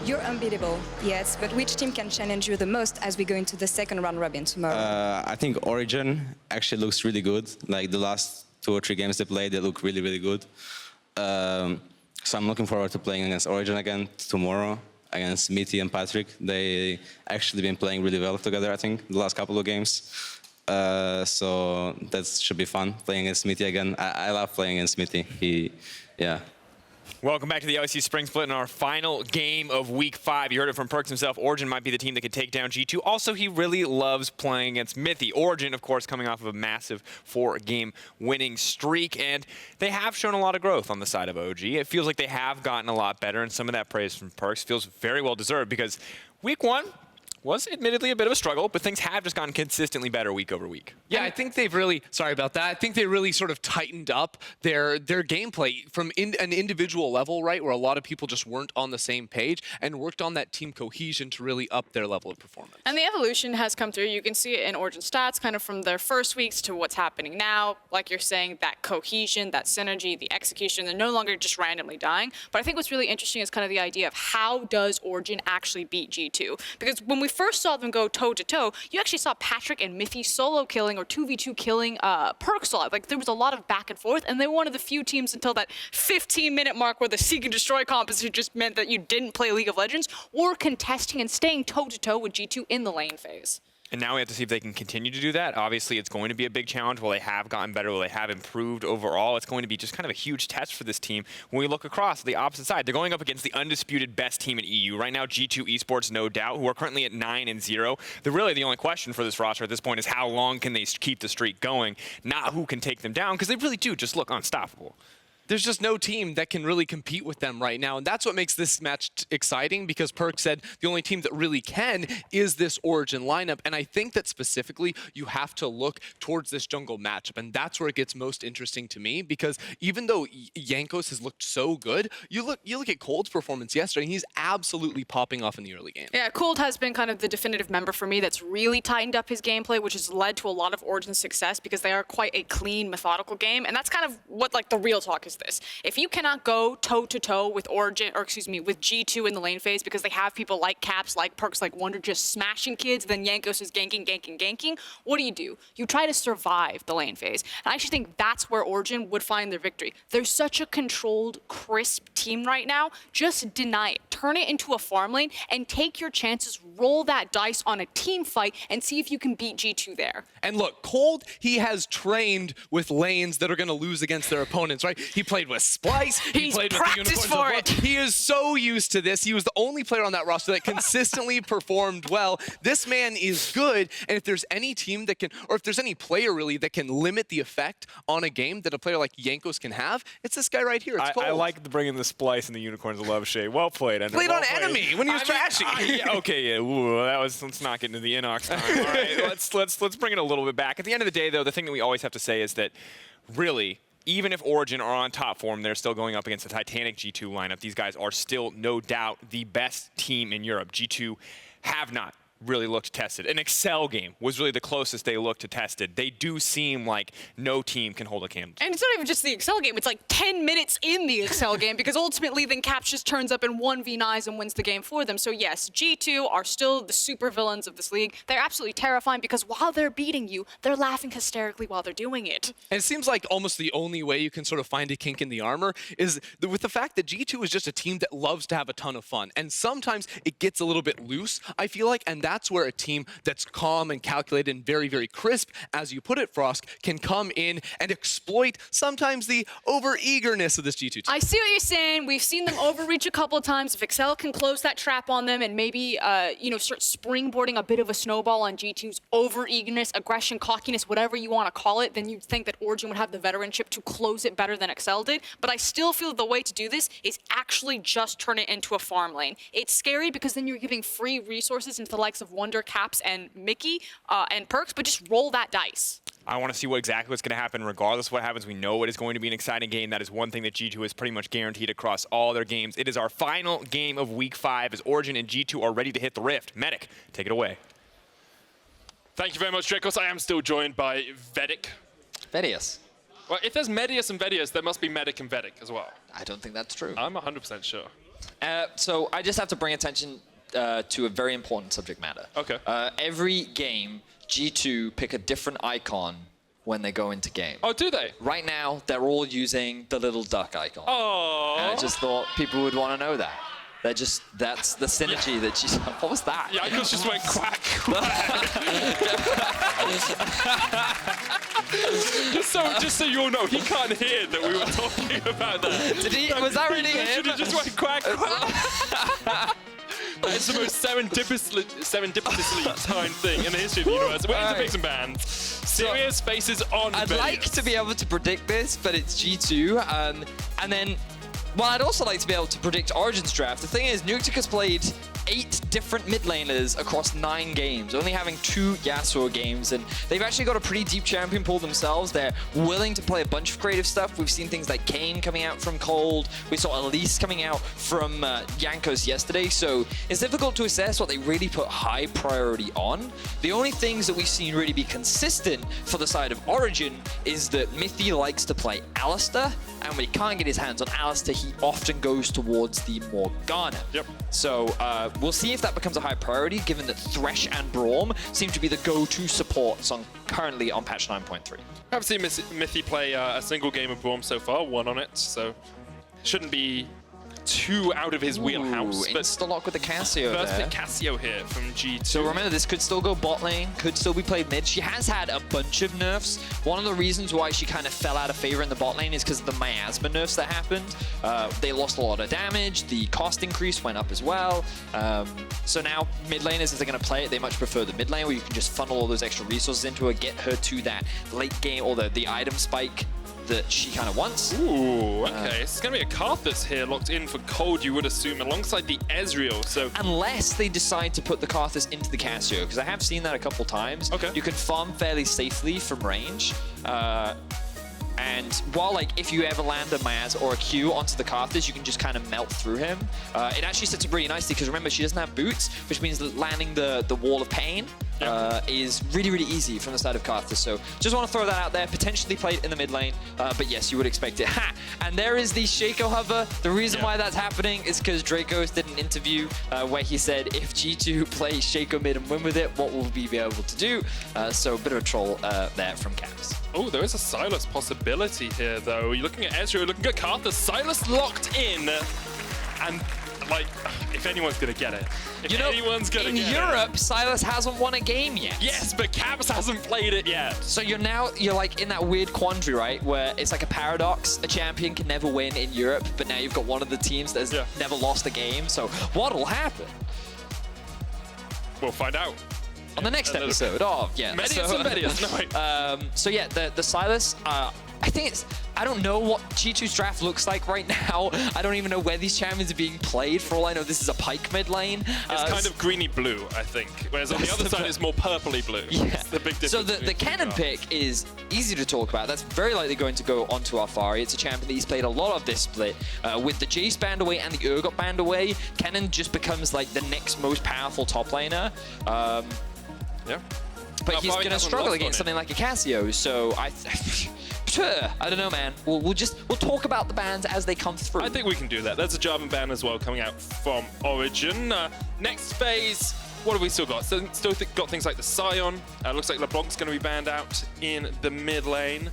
You're unbeatable, yes, but which team can challenge you the most as we go into the second round robin tomorrow? I think Origen actually looks really good. Like the last 2 or 3 games they played, they look really, really good. So I'm looking forward to playing against Origen again tomorrow, against Mithy and Patrik. They actually been playing really well together, I think, the last couple of games. So that should be fun, playing against Mithy again. I love playing against Mithy. Yeah. Welcome back to the LEC Spring Split in our final game of Week 5. You heard it from Perkz himself. Origen might be the team that could take down G2. Also, he really loves playing against Mithy. Origen, of course, coming off of a massive 4-game winning streak, and they have shown a lot of growth on the side of OG. It feels like they have gotten a lot better, and some of that praise from Perkz feels very well deserved because Week 1 was admittedly a bit of a struggle, but things have just gotten consistently better week over week. Yeah, I think they've really, sorry about that, I think they really sort of tightened up their gameplay from an individual level, right, where a lot of people just weren't on the same page and worked on that team cohesion to really up their level of performance. And the evolution has come through. You can see it in Origen stats, kind of from their first weeks to what's happening now. Like you're saying, that cohesion, that synergy, the execution, they're no longer just randomly dying. But I think what's really interesting is kind of the idea of how does Origen actually beat G2? Because when we first saw them go toe-to-toe, you actually saw Patrik and Mithy solo killing or 2v2 killing Perkz a lot. Like, there was a lot of back and forth, and they were one of the few teams until that 15-minute mark where the Seek and Destroy composition just meant that you didn't play League of Legends, or contesting and staying toe-to-toe with G2 in the lane phase. And now we have to see if they can continue to do that. Obviously, it's going to be a big challenge. Will they have gotten better? Will they have improved overall? It's going to be just kind of a huge test for this team. When we look across the opposite side, they're going up against the undisputed best team in EU. Right now, G2 Esports, no doubt, who are currently at 9-0. Really the only question for this roster at this point is how long can they keep the streak going, not who can take them down, because they really do just look unstoppable. There's just no team that can really compete with them right now. And that's what makes this match exciting, because Perkz said the only team that really can is this Origen lineup. And I think that specifically you have to look towards this jungle matchup. And that's where it gets most interesting to me, because even though Jankos has looked so good, you look at Kold's performance yesterday, and he's absolutely popping off in the early game. Yeah, Kold has been kind of the definitive member for me that's really tightened up his gameplay, which has led to a lot of Origen's success, because they are quite a clean, methodical game. And that's kind of what, like, the real talk is this. If you cannot go toe-to-toe with Origen, or excuse me, with G2 in the lane phase, because they have people like Caps, like Perkz, like Wunder just smashing kids, then Jankos is ganking, what do? You try to survive the lane phase. And I actually think that's where Origen would find their victory. They're such a controlled, crisp team right now. Just deny it. Turn it into a farm lane and take your chances, roll that dice on a team fight, and see if you can beat G2 there. And look, Kold, he has trained with lanes that are going to lose against their opponents, right? He played with Splice. He played with the Unicorns for it. He is so used to this. He was the only player on that roster that consistently performed well. This man is good, and if there's any team that can, or if there's any player really that can limit the effect on a game that a player like Jankos can have, it's this guy right here. It's Kold. I like bringing the Splice and the Unicorns of love shade. Well played. Played on enemy when he was trashing. Yeah, okay, yeah. Ooh, let's not get into the Inox time. All right, let's bring it a little bit back. At the end of the day, though, the thing that we always have to say is that really, even if Origen are on top form, they're still going up against the Titanic G2 lineup. These guys are still, no doubt, the best team in Europe. G2 have not really looked tested. An Excel game was really the closest they looked to tested. They do seem like no team can hold a candle. And it's not even just the Excel game, it's like 10 minutes in the Excel game, because ultimately then Caps just turns up and 1v9s and wins the game for them. So yes, G2 are still the super villains of this league. They're absolutely terrifying, because while they're beating you, they're laughing hysterically while they're doing it. And it seems like almost the only way you can sort of find a kink in the armor is with the fact that G2 is just a team that loves to have a ton of fun. And sometimes it gets a little bit loose, I feel like, and that's where a team that's calm and calculated and very, very crisp, as you put it, Frosk, can come in and exploit sometimes the over-eagerness of this G2 team. I see what you're saying. We've seen them overreach a couple of times. If Excel can close that trap on them and maybe, start springboarding a bit of a snowball on G2's over-eagerness, aggression, cockiness, whatever you want to call it, then you'd think that Origen would have the veteranship to close it better than Excel did. But I still feel the way to do this is actually just turn it into a farm lane. It's scary because then you're giving free resources into the likes of Wunder, Caps, and Mikyx, and Perkz, but just roll that dice. I want to see exactly what's going to happen. Regardless of what happens, we know it is going to be an exciting game. That is one thing that G2 is pretty much guaranteed across all their games. It is our final game of Week 5 as Origen and G2 are ready to hit the rift. Medic, take it away. Thank you very much, Drakos. I am still joined by Vedius. Well, if there's Medius and Vedius, there must be Medic and Vedic as well. I don't think that's true. I'm 100% sure. So I just have to bring attention to a very important subject matter. Okay. Every game, G2 pick a different icon when they go into game. Oh, do they? Right now, they're all using the little duck icon. Oh. And I just thought people would want to know that. That's the synergy that she's... What was that? Jankos just went quack, just so you all know, he can't hear that we were talking about that. Did he? Was that really him? He just went quack, quack. It's the most serendipitously timed thing in the history of the universe. We're going to pick some bands. Serious faces on I'd Vedius. like to be able to predict this, but it's G2. And then, well, I'd also like to be able to predict Origen's draft. The thing is, Nukeduck has played 8 different mid laners across 9 games, only having 2 Yasuo games, and they've actually got a pretty deep champion pool themselves. They're willing to play a bunch of creative stuff. We've seen things like Kennen coming out from Kold. We saw Analyst coming out from Jankos yesterday, so it's difficult to assess what they really put high priority on. The only things that we've seen really be consistent for the side of Origen is that Mithy likes to play Alistair, and when he can't get his hands on Alistair, he often goes towards the Morgana. Yep. So we'll see if that becomes a high priority, given that Thresh and Braum seem to be the go-to supports currently on patch 9.3. I've seen Mithy play a single game of Braum so far, 1 on it, so shouldn't be too out of his wheelhouse. But insta-lock with the Cassio first there. pick Cassio here from G2. So remember, this could still go bot lane, could still be played mid. She has had a bunch of nerfs. One of the reasons why she kind of fell out of favor in the bot lane is because of the miasma nerfs that happened. They lost a lot of damage, the cost increase went up as well. So now mid laners, if they're going to play it, they much prefer the mid lane where you can just funnel all those extra resources into her, get her to that late game or the item spike that she kind of wants. Ooh, okay. It's going to be a Karthus here locked in for Kold, you would assume, alongside the Ezreal. So unless they decide to put the Karthus into the Cassio, because I have seen that a couple times. Okay. You can farm fairly safely from range. And while, like, if you ever land a Maz or a Q onto the Karthus, you can just kind of melt through him. It actually sets up really nicely because remember, she doesn't have boots, which means that landing the Wall of Pain is really, really easy from the side of Karthus. So just want to throw that out there. Potentially played in the mid lane, but yes, you would expect it. Ha! And there is the Shaco hover. The reason why that's happening is because Drakos did an interview where he said, if G2 plays Shaco mid and win with it, what will we be able to do? So a bit of a troll there from Caps. oh, there is a Sylas possibility here, though. You're looking at Ezreal, looking at Karthus. Sylas locked in, and like, if anyone's gonna get it, if anyone's gonna get it. In Europe, Sylas hasn't won a game yet. Yes, but Caps hasn't played it yet. So you're like in that weird quandary, right? Where it's like a paradox. A champion can never win in Europe, but now you've got one of the teams that has never lost a game. So what'll happen? We'll find out. On the next episode of Vedius and Vedius. No, wait. So yeah, the Sylas, I think I don't know what G2's draft looks like right now. I don't even know where these champions are being played. For all I know, this is a Pyke mid lane. It's kind of greeny blue, I think. Whereas on the other side, it's more purpley blue. Yeah. That's the big difference. So the Kennen pick is easy to talk about. That's very likely going to go onto Alphari. It's a champion that he's played a lot of this split. With the Jace banned away and the Urgot banned away, Kennen just becomes like the next most powerful top laner. Yeah. But he's going to struggle against something like a Cassio, so I don't know, man. We'll talk about the bans as they come through. I think we can do that. There's a Jarvan ban as well coming out from Origen. Next phase, what have we still got? Still got things like the Scion. Looks like LeBlanc's going to be banned out in the mid lane.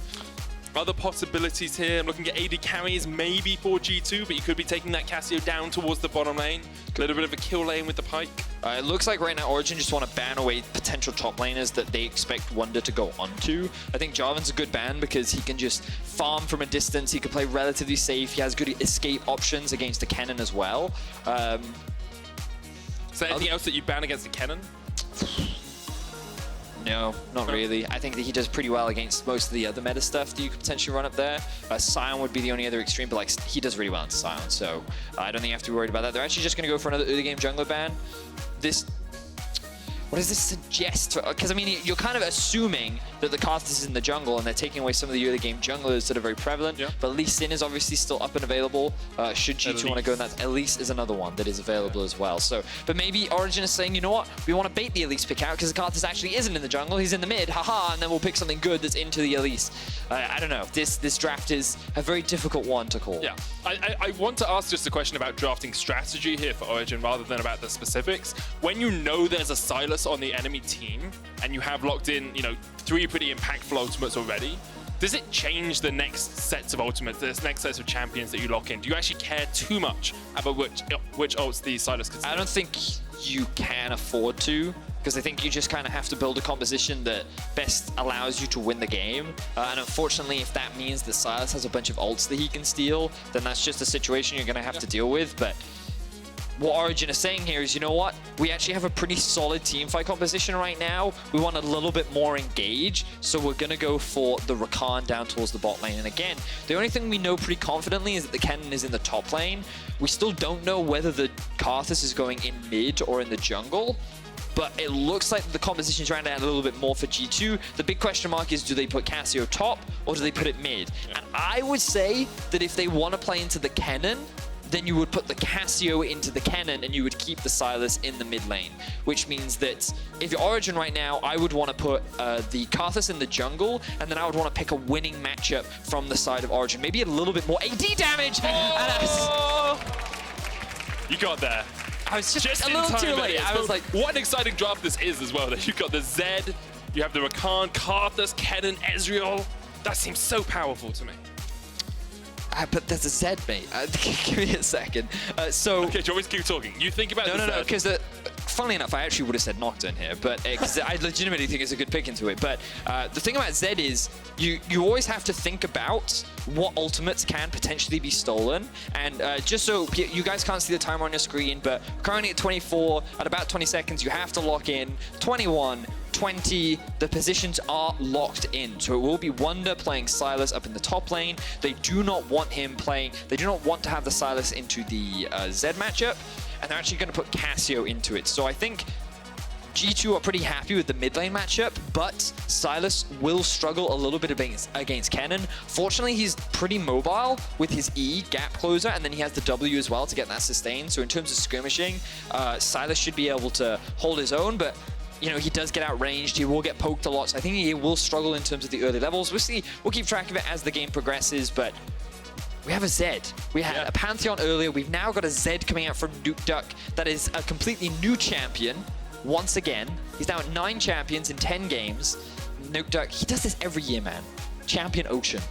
Other possibilities here, I'm looking at AD carries maybe for G2, but you could be taking that Cassio down towards the bottom lane. A little bit of a kill lane with the Pyke. It looks like right now Origen just want to ban away potential top laners that they expect Wunder to go onto. I think Jarvan's a good ban because he can just farm from a distance. He can play relatively safe. He has good escape options against the Kennen as well. Is there anything else that you ban against the Kennen? No, not really. I think that he does pretty well against most of the other meta stuff that you could potentially run up there. Scion would be the only other extreme, but like he does really well into Scion, so I don't think you have to be worried about that. They're actually just going to go for another early game jungler ban. what does this suggest? Because I mean, you're kind of assuming that the Karthus is in the jungle and they're taking away some of the early game junglers that are very prevalent. Yeah. But Lee Sin is obviously still up and available. Should G2 want to go, and that's Elise is another one that is available as well. So, but maybe Origen is saying, you know what, we want to bait the Elise pick out because the Karthus actually isn't in the jungle. He's in the mid, haha, and then we'll pick something good that's into the Elise. I don't know. This draft is a very difficult one to call. Yeah, I want to ask just a question about drafting strategy here for Origen rather than about the specifics. When you know there's a Sylas on the enemy team and you have locked in, 3 pretty impactful ultimates already, does it change the next sets of ultimates, the next sets of champions that you lock in? Do you actually care too much about which ults the Sylas could see? I don't think you can afford to, because I think you just kind of have to build a composition that best allows you to win the game. And unfortunately, if that means that Sylas has a bunch of ults that he can steal, then that's just a situation you're going to have to deal with. But what Origen is saying here is, you know what? We actually have a pretty solid teamfight composition right now. We want a little bit more engage, so we're going to go for the Rakan down towards the bot lane. And again, the only thing we know pretty confidently is that the Kennen is in the top lane. We still don't know whether the Karthus is going in mid or in the jungle, but it looks like the composition is rounded out a little bit more for G2. The big question mark is, do they put Cassio top or do they put it mid? And I would say that if they want to play into the Kennen, then you would put the Cassio into the Kennen and you would keep the Sylas in the mid lane. Which means that if you're Origen right now, I would want to put the Karthus in the jungle, and then I would want to pick a winning matchup from the side of Origen. Maybe a little bit more AD damage! Oh! You got there. I was just a little too late. I was like, what an exciting draft this is as well. You've got the Zed, you have the Rakan, Karthus, Kennen, Ezreal. That seems so powerful to me. but there's a Zed, mate. Give me a second. Okay, do you want me to keep talking? You think about No, because funnily enough, I actually would have said Nocturne here, but I legitimately think it's a good pick into it. But the thing about Zed is you always have to think about what ultimates can potentially be stolen. And just so you guys can't see the timer on your screen, but currently at 24, at about 20 seconds, you have to lock in 21, 20, the positions are locked in. So it will be Wunder playing Sylas up in the top lane. They do not want him playing, they do not want to have the Sylas into the Zed matchup, and they're actually going to put Cassio into it. So I think G2 are pretty happy with the mid lane matchup, but Sylas will struggle a little bit against Kennen. Fortunately, he's pretty mobile with his E, gap closer, and then he has the W as well to get that sustain. So in terms of skirmishing, Sylas should be able to hold his own, but you know, he does get outranged, he will get poked a lot, so I think he will struggle in terms of the early levels. We'll see, we'll keep track of it as the game progresses, but we have a Zed. We had a Pantheon earlier, we've now got a Zed coming out from Nukeduck that is a completely new champion. Once again, he's now at 9 champions in 10 games. Nukeduck, he does this every year, man. Champion Ocean.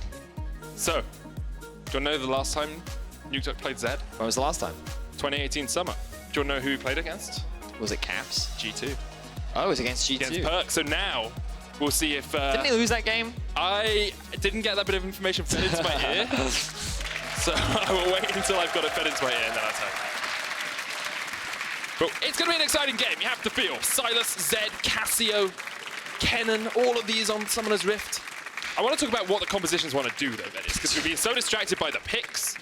So, do you know the last time Nukeduck played Zed? When was the last time? 2018 summer. Do you know who he played against? Was it Caps? G2. Oh, it was against G2. Against Perkz. So now, we'll see if... Didn't he lose that game? I didn't get that bit of information fed into my ear. So I will wait until I've got it fed into my ear and then I'll tell you. But it's going to be an exciting game, you have to feel. Sylas, Zed, Cassio, Kennen, all of these on Summoner's Rift. I want to talk about what the compositions want to do, though, Vedius, because we've been so distracted by the picks.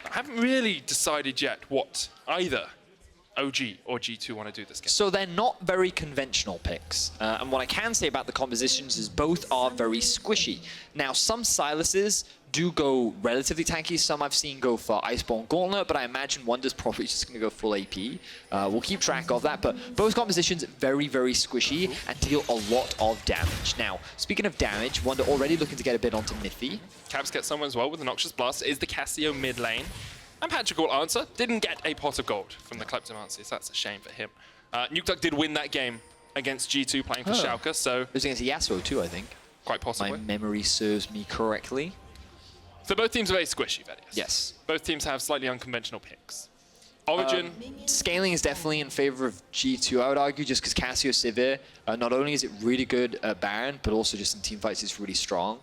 I haven't really decided yet what either OG or G2 want to do this game. So they're not very conventional picks. And what I can say about the compositions is both are very squishy. Now, some Sylases do go relatively tanky. Some I've seen go for Iceborne Gauntlet, but I imagine Wunder's probably just going to go full AP. We'll keep track of that, but both compositions very, very squishy and deal a lot of damage. Now, speaking of damage, Wunder already looking to get a bit onto Mithy. Caps gets someone as well with the Noxious Blast. It is the Cassio mid lane. And Patrik will answer. Didn't get a pot of gold from the Kleptomancy, so that's a shame for him. Nukeduck did win that game against G2 playing for Schalke, so... It was against Yasuo too, I think. Quite possibly. My memory serves me correctly. So both teams are very squishy, Vedius. Yes. Both teams have slightly unconventional picks. Origen... Scaling is definitely in favor of G2, I would argue, just because Cassio Sivir, not only is it really good at Baron, but also just in teamfights it's really strong.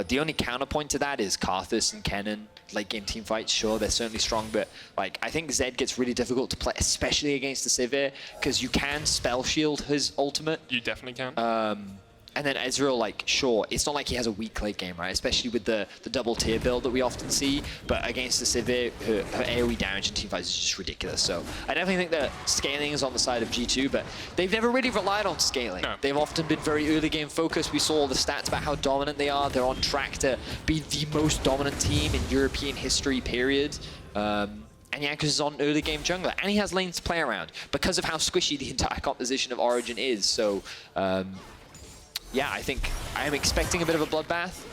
The only counterpoint to that is Karthus and Kennen. Late game team fights, sure, they're certainly strong, but like I think Zed gets really difficult to play, especially against the Sivir, because you can spell shield his ultimate. You definitely can. And then Ezreal, like, sure, it's not like he has a weak late game, right? Especially with the double tier build that we often see. But against the Sivir, her AoE damage in teamfights is just ridiculous. So I definitely think that scaling is on the side of G2, but they've never really relied on scaling. No. They've often been very early game focused. We saw the stats about how dominant they are. They're on track to be the most dominant team in European history, period. And Jankos is on early game jungler, and he has lanes to play around because of how squishy the entire composition of Origen is. So, yeah, I think I am expecting a bit of a bloodbath,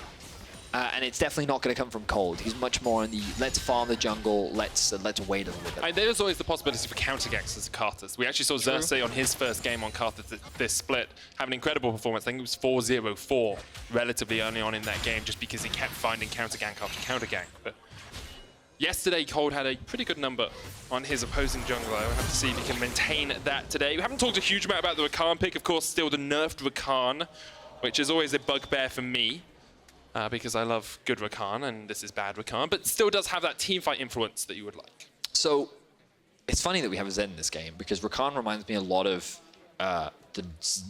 and it's definitely not going to come from Kold. He's much more on the let's farm the jungle, let's wait a little bit. And there's always the possibility for counter ganks as Karthus. We actually saw Xerxes on his first game on Karthus this split have an incredible performance. I think it was 4-0-4 relatively early on in that game, just because he kept finding counter gank after counter gank. But yesterday, Kold had a pretty good number on his opposing jungler. We'll have to see if he can maintain that today. We haven't talked a huge amount about the Rakan pick. Of course, still the nerfed Rakan, which is always a bugbear for me, because I love good Rakan, and this is bad Rakan, but still does have that teamfight influence that you would like. So, it's funny that we have a Zed in this game, because Rakan reminds me a lot of the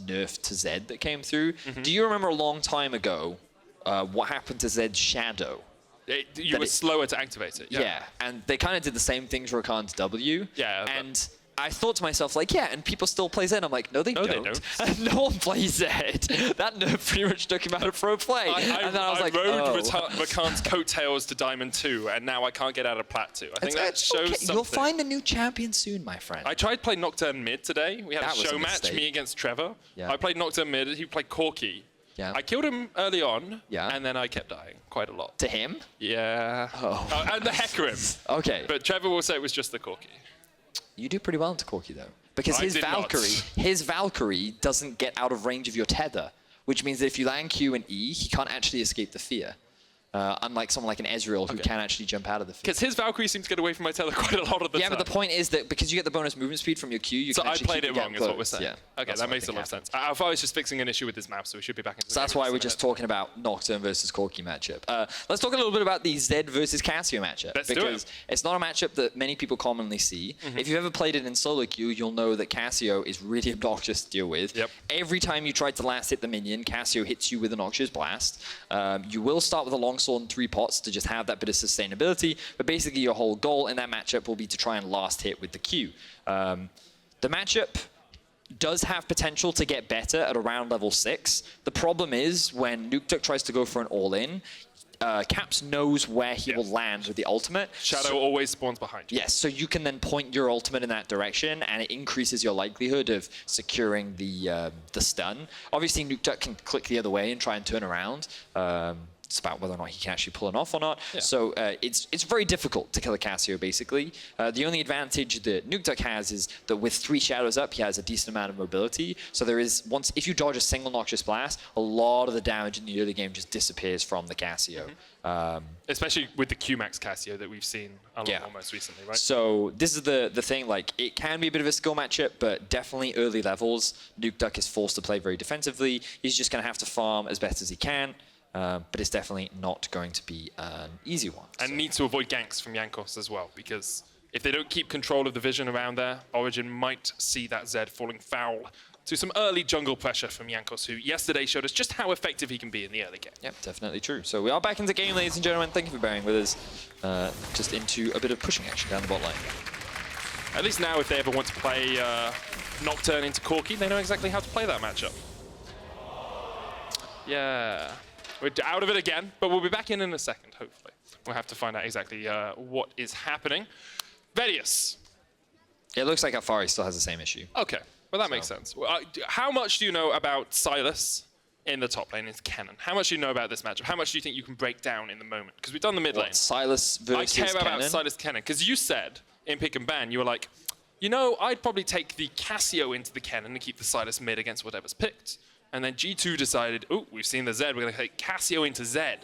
nerf to Zed that came through. Do you remember a long time ago what happened to Zed's Shadow? You were slower to activate it. Yeah, and they kind of did the same things for Rakan's W. Yeah. And I thought to myself, like, yeah, and people still play Zed. I'm like, no, they don't. No one plays Zed. That nerf pretty much took him out of pro play. And then I was like, rode Rakan's coattails to Diamond 2, and now I can't get out of Plat 2. I think that shows something. You'll find a new champion soon, my friend. I tried playing Nocturne mid today. We had a show match, me against Trevor. Yeah. I played Nocturne mid, he played Corki. Yeah. I killed him early on, and then I kept dying quite a lot. To him? Yeah. Oh. And the Hecarim. Okay. But Trevor will say it was just the Corki. You do pretty well into Corki, though. Because his Valkyrie doesn't get out of range of your tether, which means that if you land Q and E, he can't actually escape the fear. Unlike someone like an Ezreal who can actually jump out of the fear. Because his Valkyrie seems to get away from my tether quite a lot of the time. Yeah, but the point is that because you get the bonus movement speed from your Q, you can actually So I played it wrong, is what we're saying. Yeah, okay, that makes a lot of sense. Alphari just fixing an issue with his mouse, so we should be back into the So that's why we're just talking about Nocturne versus Corki matchup. Let's talk a little bit about the Zed versus Cassio matchup. Because it's not a matchup that many people commonly see. If you've ever played it in solo queue, you'll know that Cassio is really obnoxious to deal with. Every time you try to last hit the minion, Cassio hits you with a Noxious Blast. You will start with a longsword and 3 pots to just have that bit of sustainability, but basically your whole goal in that matchup will be to try and last hit with the Q. The matchup does have potential to get better at around level 6. The problem is when Nukeduck tries to go for an all-in, Caps knows where he will land with the ultimate. Shadow always spawns behind you. Yes, so you can then point your ultimate in that direction, and it increases your likelihood of securing the stun. Obviously, Nukeduck can click the other way and try and turn around. It's about whether or not he can actually pull it off or not. So it's very difficult to kill a Cassio, basically. The only advantage that Nukeduck has is that with 3 shadows up, he has a decent amount of mobility. So there is, if you dodge a single Noxious Blast, a lot of the damage in the early game just disappears from the Cassio. Especially with the Q-Max Cassio that we've seen a lot more most recently, right? So this is the thing, like, it can be a bit of a skill matchup, but definitely early levels, Nukeduck is forced to play very defensively. He's just going to have to farm as best as he can. But it's definitely not going to be an easy one. And needs to avoid ganks from Jankos as well, because if they don't keep control of the vision around there, Origen might see that Zed falling foul to some early jungle pressure from Jankos, who yesterday showed us just how effective he can be in the early game. Yep, definitely true. So we are back into game, ladies and gentlemen. Thank you for bearing with us. Just into a bit of pushing action down the bot lane. At least now, if they ever want to play Nocturne into Corki, they know exactly how to play that matchup. Yeah. We're out of it again, but we'll be back in a second, hopefully. We'll have to find out exactly what is happening. Vedius. It looks like Alphari still has the same issue. Okay, well that makes sense. How much do you know about Sylas in the top lane, in Kennen? How much do you know about this matchup? How much do you think you can break down in the moment? Because we've done the mid lane. Sylas versus Kennen? I care about Sylas Kennen, because you said in Pick and Ban, you were like, you know, I'd probably take the Cassio into the Kennen and keep the Sylas mid against whatever's picked. And then G2 decided, oh, we've seen the Zed, we're going to take Cassio into Zed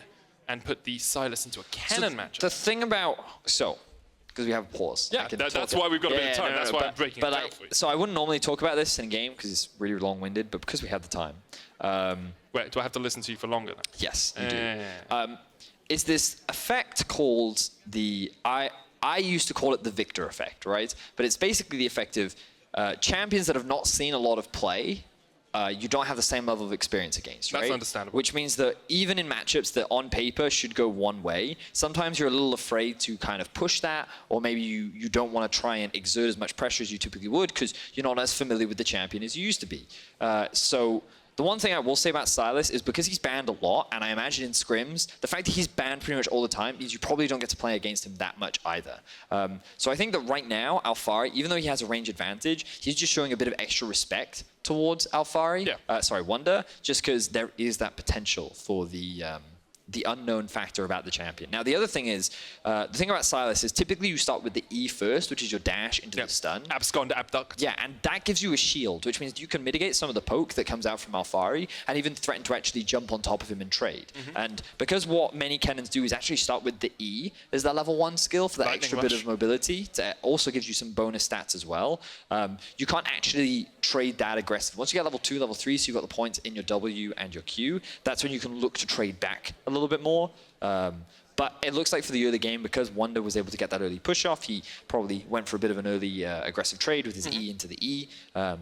and put the Sylas into a Kennen matchup. The thing about, because we have a pause. Yeah, that's why we've got a bit of time. That's why I'm breaking it down for you. So I wouldn't normally talk about this in game because it's really long-winded, but because we had the time. Wait, do I have to listen to you for longer then? Yes, you do. Is this effect called the, I used to call it the Victor effect, right? But it's basically the effect of champions that have not seen a lot of play you don't have the same level of experience against, right? That's understandable. Which means that even in matchups that on paper should go one way, sometimes you're a little afraid to kind of push that, or maybe you don't want to try and exert as much pressure as you typically would because you're not as familiar with the champion as you used to be. So the one thing I will say about Sylas is because he's banned a lot, and I imagine in scrims, the fact that he's banned pretty much all the time means you probably don't get to play against him that much either. So I think that right now, Alphari, even though he has a range advantage, he's just showing a bit of extra respect towards Alphari, Wunder, just because there is that potential for the unknown factor about the champion. Now, the other thing is, the thing about Sylas is typically you start with the E first, which is your dash into the stun. Abscond, abduct. Yeah, and that gives you a shield, which means you can mitigate some of the poke that comes out from Alphari and even threaten to actually jump on top of him and trade. And because what many Kennens do is actually start with the E as that level 1 skill for that extra bit of mobility. It also gives you some bonus stats as well. You can't actually trade that aggressive. Once you get level 2, level 3, so you've got the points in your W and your Q, that's when you can look to trade back a little bit more. But it looks like for the early game, because Wunder was able to get that early push off, he probably went for a bit of an early aggressive trade with his E into the E.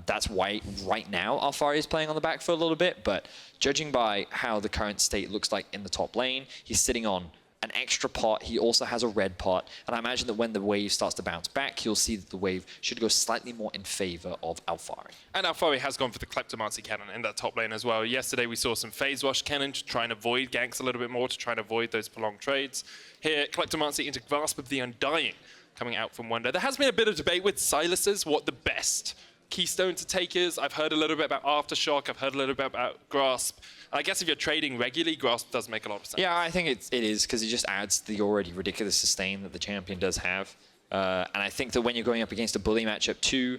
That's why right now Alphari is playing on the back foot a little bit, but judging by how the current state looks like in the top lane, he's sitting on an extra pot. He also has a red pot, and I imagine that when the wave starts to bounce back, you'll see that the wave should go slightly more in favor of Alphari. And Alphari has gone for the Kleptomancy Kennen in that top lane as well. Yesterday we saw some phase wash Kennen to try and avoid ganks a little bit more, to try and avoid those prolonged trades. Here, Kleptomancy into Grasp of the Undying coming out from Wunder. There has been a bit of debate with Sylas's what the best keystone to take is. I've heard a little bit about Aftershock, I've heard a little bit about Grasp. I guess if you're trading regularly, Grasp does make a lot of sense. Yeah, I think it is, because it just adds the already ridiculous sustain that the champion does have. And I think that when you're going up against a bully matchup too,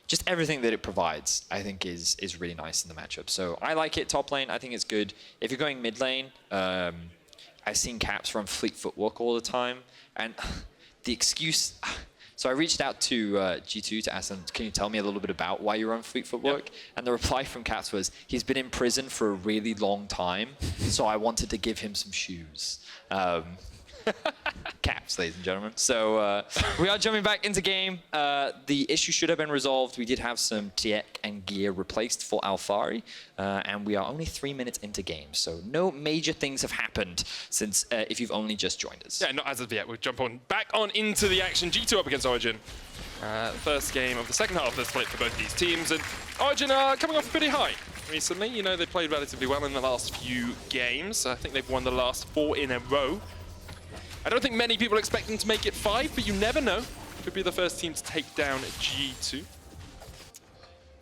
just everything that it provides, I think is really nice in the matchup. So I like it top lane. I think it's good. If you're going mid lane, I've seen Caps run Fleet Footwork all the time, and the excuse. So I reached out to G2 to ask them, can you tell me a little bit about why you run Fleet Footwork? And the reply from Caps was, he's been in prison for a really long time, so I wanted to give him some shoes. Caps, ladies and gentlemen. So we are jumping back into game. The issue should have been resolved. We did have some tech and gear replaced for Alphari, and we are only 3 minutes into game. So no major things have happened since if you've only just joined us. Yeah, not as of yet. We'll jump back on into the action. G2 up against Origen. First game of the second half of the split for both these teams, and Origen are coming off pretty high recently. You know, they played relatively well in the last few games. I think they've won the last 4 in a row. I don't think many people expect them to make it 5, but you never know. Could be the first team to take down G2.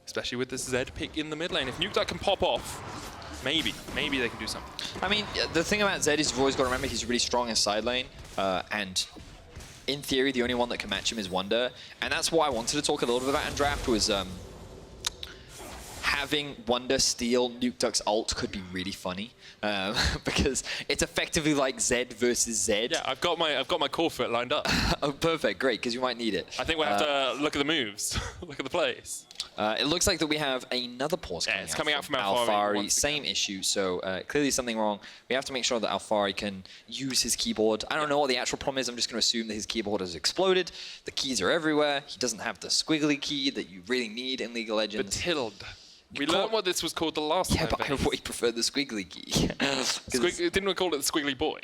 Especially with this Zed pick in the mid lane. If Nukeduck can pop off, maybe they can do something. I mean, the thing about Zed is you've always got to remember he's really strong in side lane, and in theory, the only one that can match him is Wunder. And that's why I wanted to talk a little bit about in draft was having Wunder steal Nukeduck's ult could be really funny, because it's effectively like Zed versus Zed. Yeah, I've got my core for it lined up. Oh, perfect, great, because you might need it. I think we'll have to look at the moves, look at the plays. It looks like that we have another pause coming out from Alphari. Same issue, so clearly something wrong. We have to make sure that Alphari can use his keyboard. I don't know what the actual problem is. I'm just going to assume that his keyboard has exploded. The keys are everywhere. He doesn't have the squiggly key that you really need in League of Legends. The tilde. We learned what this was called the last time. Yeah, but I always prefer the squiggly key. Didn't we call it the squiggly boy?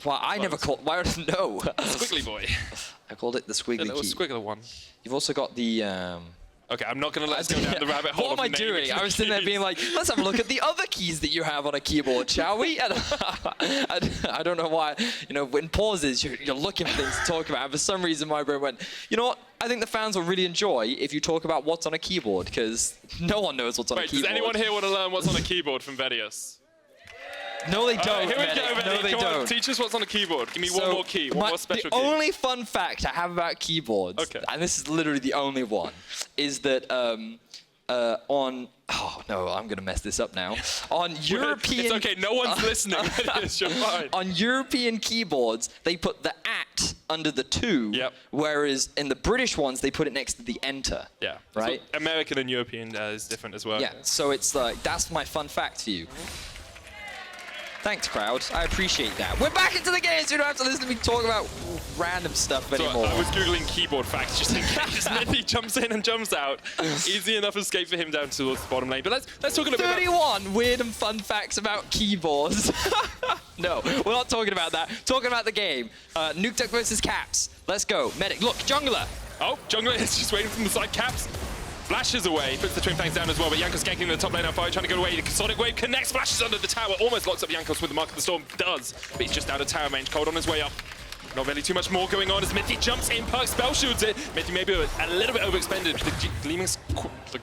Well, I never called. Why would I know? Squiggly boy. I called it the squiggly key. Was squiggler one. You've also got the. Okay, I'm not going to let us go down the rabbit hole. What am I doing? I was sitting there being like, let's have a look at the other keys that you have on a keyboard, shall we? And I don't know why. You know, in pauses, you're looking for things to talk about. And for some reason, my brain went, you know what? I think the fans will really enjoy if you talk about what's on a keyboard, because no one knows what's on a keyboard. Does anyone here want to learn what's on a keyboard from Vedius? No, they don't. Here we go, Vedic. No, they Come don't. on, teach us what's on a keyboard. Give me one more key, one more special key. The only fun fact I have about keyboards, and this is literally the only one, is that on... Oh, no, I'm going to mess this up now. On European... It's okay, no one's listening. You're fine. On European keyboards, they put the @ under the 2, whereas in the British ones, they put it next to the enter. Yeah. Right? So American and European is different as well. Yeah, so it's like, that's my fun fact for you. Thanks, crowd. I appreciate that. We're back into the game, so you don't have to listen to me talk about random stuff anymore. I was Googling keyboard facts just in case. Mithy jumps in and jumps out. Easy enough escape for him down towards the bottom lane. But let's talk a little bit about 31 weird and fun facts about keyboards. No, we're not talking about that. Talking about the game. Nukeduck versus Caps. Let's go. Medic. Look, jungler. Oh, jungler is just waiting from the side. Caps flashes away, puts the twin flanks down as well, but Jankos ganking in the top lane. Alphari trying to get away. The Sonic Wave connects, flashes under the tower, almost locks up Jankos with the Mark of the Storm. Does, but he's just out of tower range. Cold on his way up. Not really too much more going on as Mithy jumps in, Perkz spell shields it. Mithy maybe a little bit overexpended. The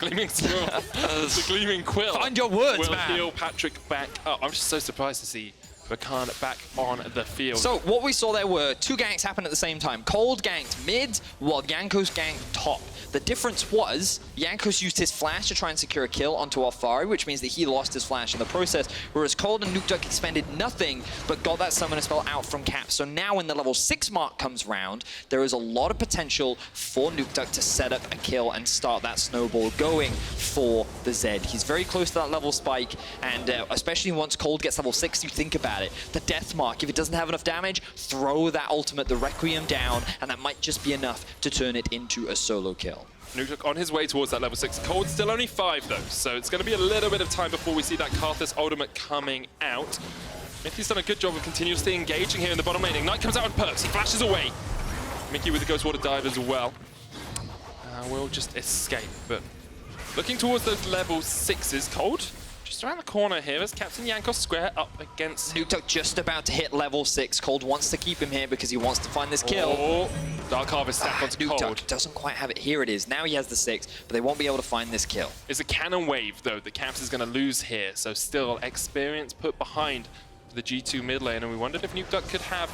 gleaming quill. Find your words, will man. heal Patrik back up. I'm just so surprised to see Rakan back on the field. So what we saw there were 2 ganks happen at the same time. Kold ganked mid, while Jankos ganked top. The difference was Jankos used his flash to try and secure a kill onto Alphari, which means that he lost his flash in the process, whereas Kold and Nukeduck expended nothing, but got that summoner spell out from Cap. So now when the level 6 mark comes round, there is a lot of potential for Nukeduck to set up a kill and start that snowball going for the Zed. He's very close to that level spike, and especially once Kold gets level 6, you think about it. The death mark, if it doesn't have enough damage, throw that ultimate, the Requiem, down, and that might just be enough to turn it into a solo kill. Nukeduck on his way towards that level 6. Cold's still only 5 though, so it's going to be a little bit of time before we see that Karthus ultimate coming out. Mithy's done a good job of continuously engaging here in the bottom lane. Ignite comes out with Perkz, he flashes away. Mikyx with the Ghost Water Dive as well. Will just escape, but looking towards those level 6s, Cold just around the corner here as Captain Jankos square up against Nukeduck just about to hit level 6. Cold wants to keep him here because he wants to find this kill. Oh, Dark Harvest stack onto Cold. Nukeduck doesn't quite have it. Here it is. Now he has the 6, but they won't be able to find this kill. It's a cannon wave, though, that Caps is going to lose here. So still, experience put behind the G2 mid lane. And we wondered if Nukeduck could have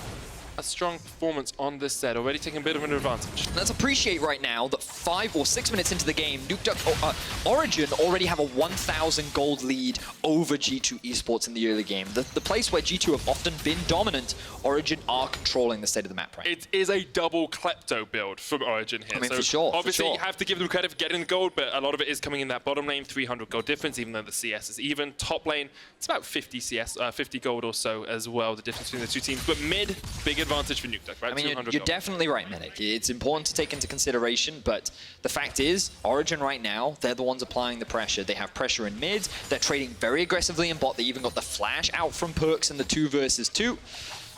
a strong performance on this set, already taking a bit of an advantage. Let's appreciate right now that 5 or 6 minutes into the game, Origen already have a 1,000 gold lead over G2 Esports in the early game. The place where G2 have often been dominant, Origen are controlling the state of the map right now. It is a double klepto build from Origen here. I mean, so for sure. Obviously, you have to give them credit for getting the gold, but a lot of it is coming in that bottom lane, 300 gold difference, even though the CS is even. Top lane, it's about 50 CS, 50 gold or so as well, the difference between the two teams. But mid, big advantage for Nukeduck, right? I mean, you're definitely right, Medic. It's important to take into consideration, but the fact is, Origen right now, they're the ones applying the pressure. They have pressure in mid, they're trading very aggressively in bot. They even got the flash out from Perkz in the 2 versus 2.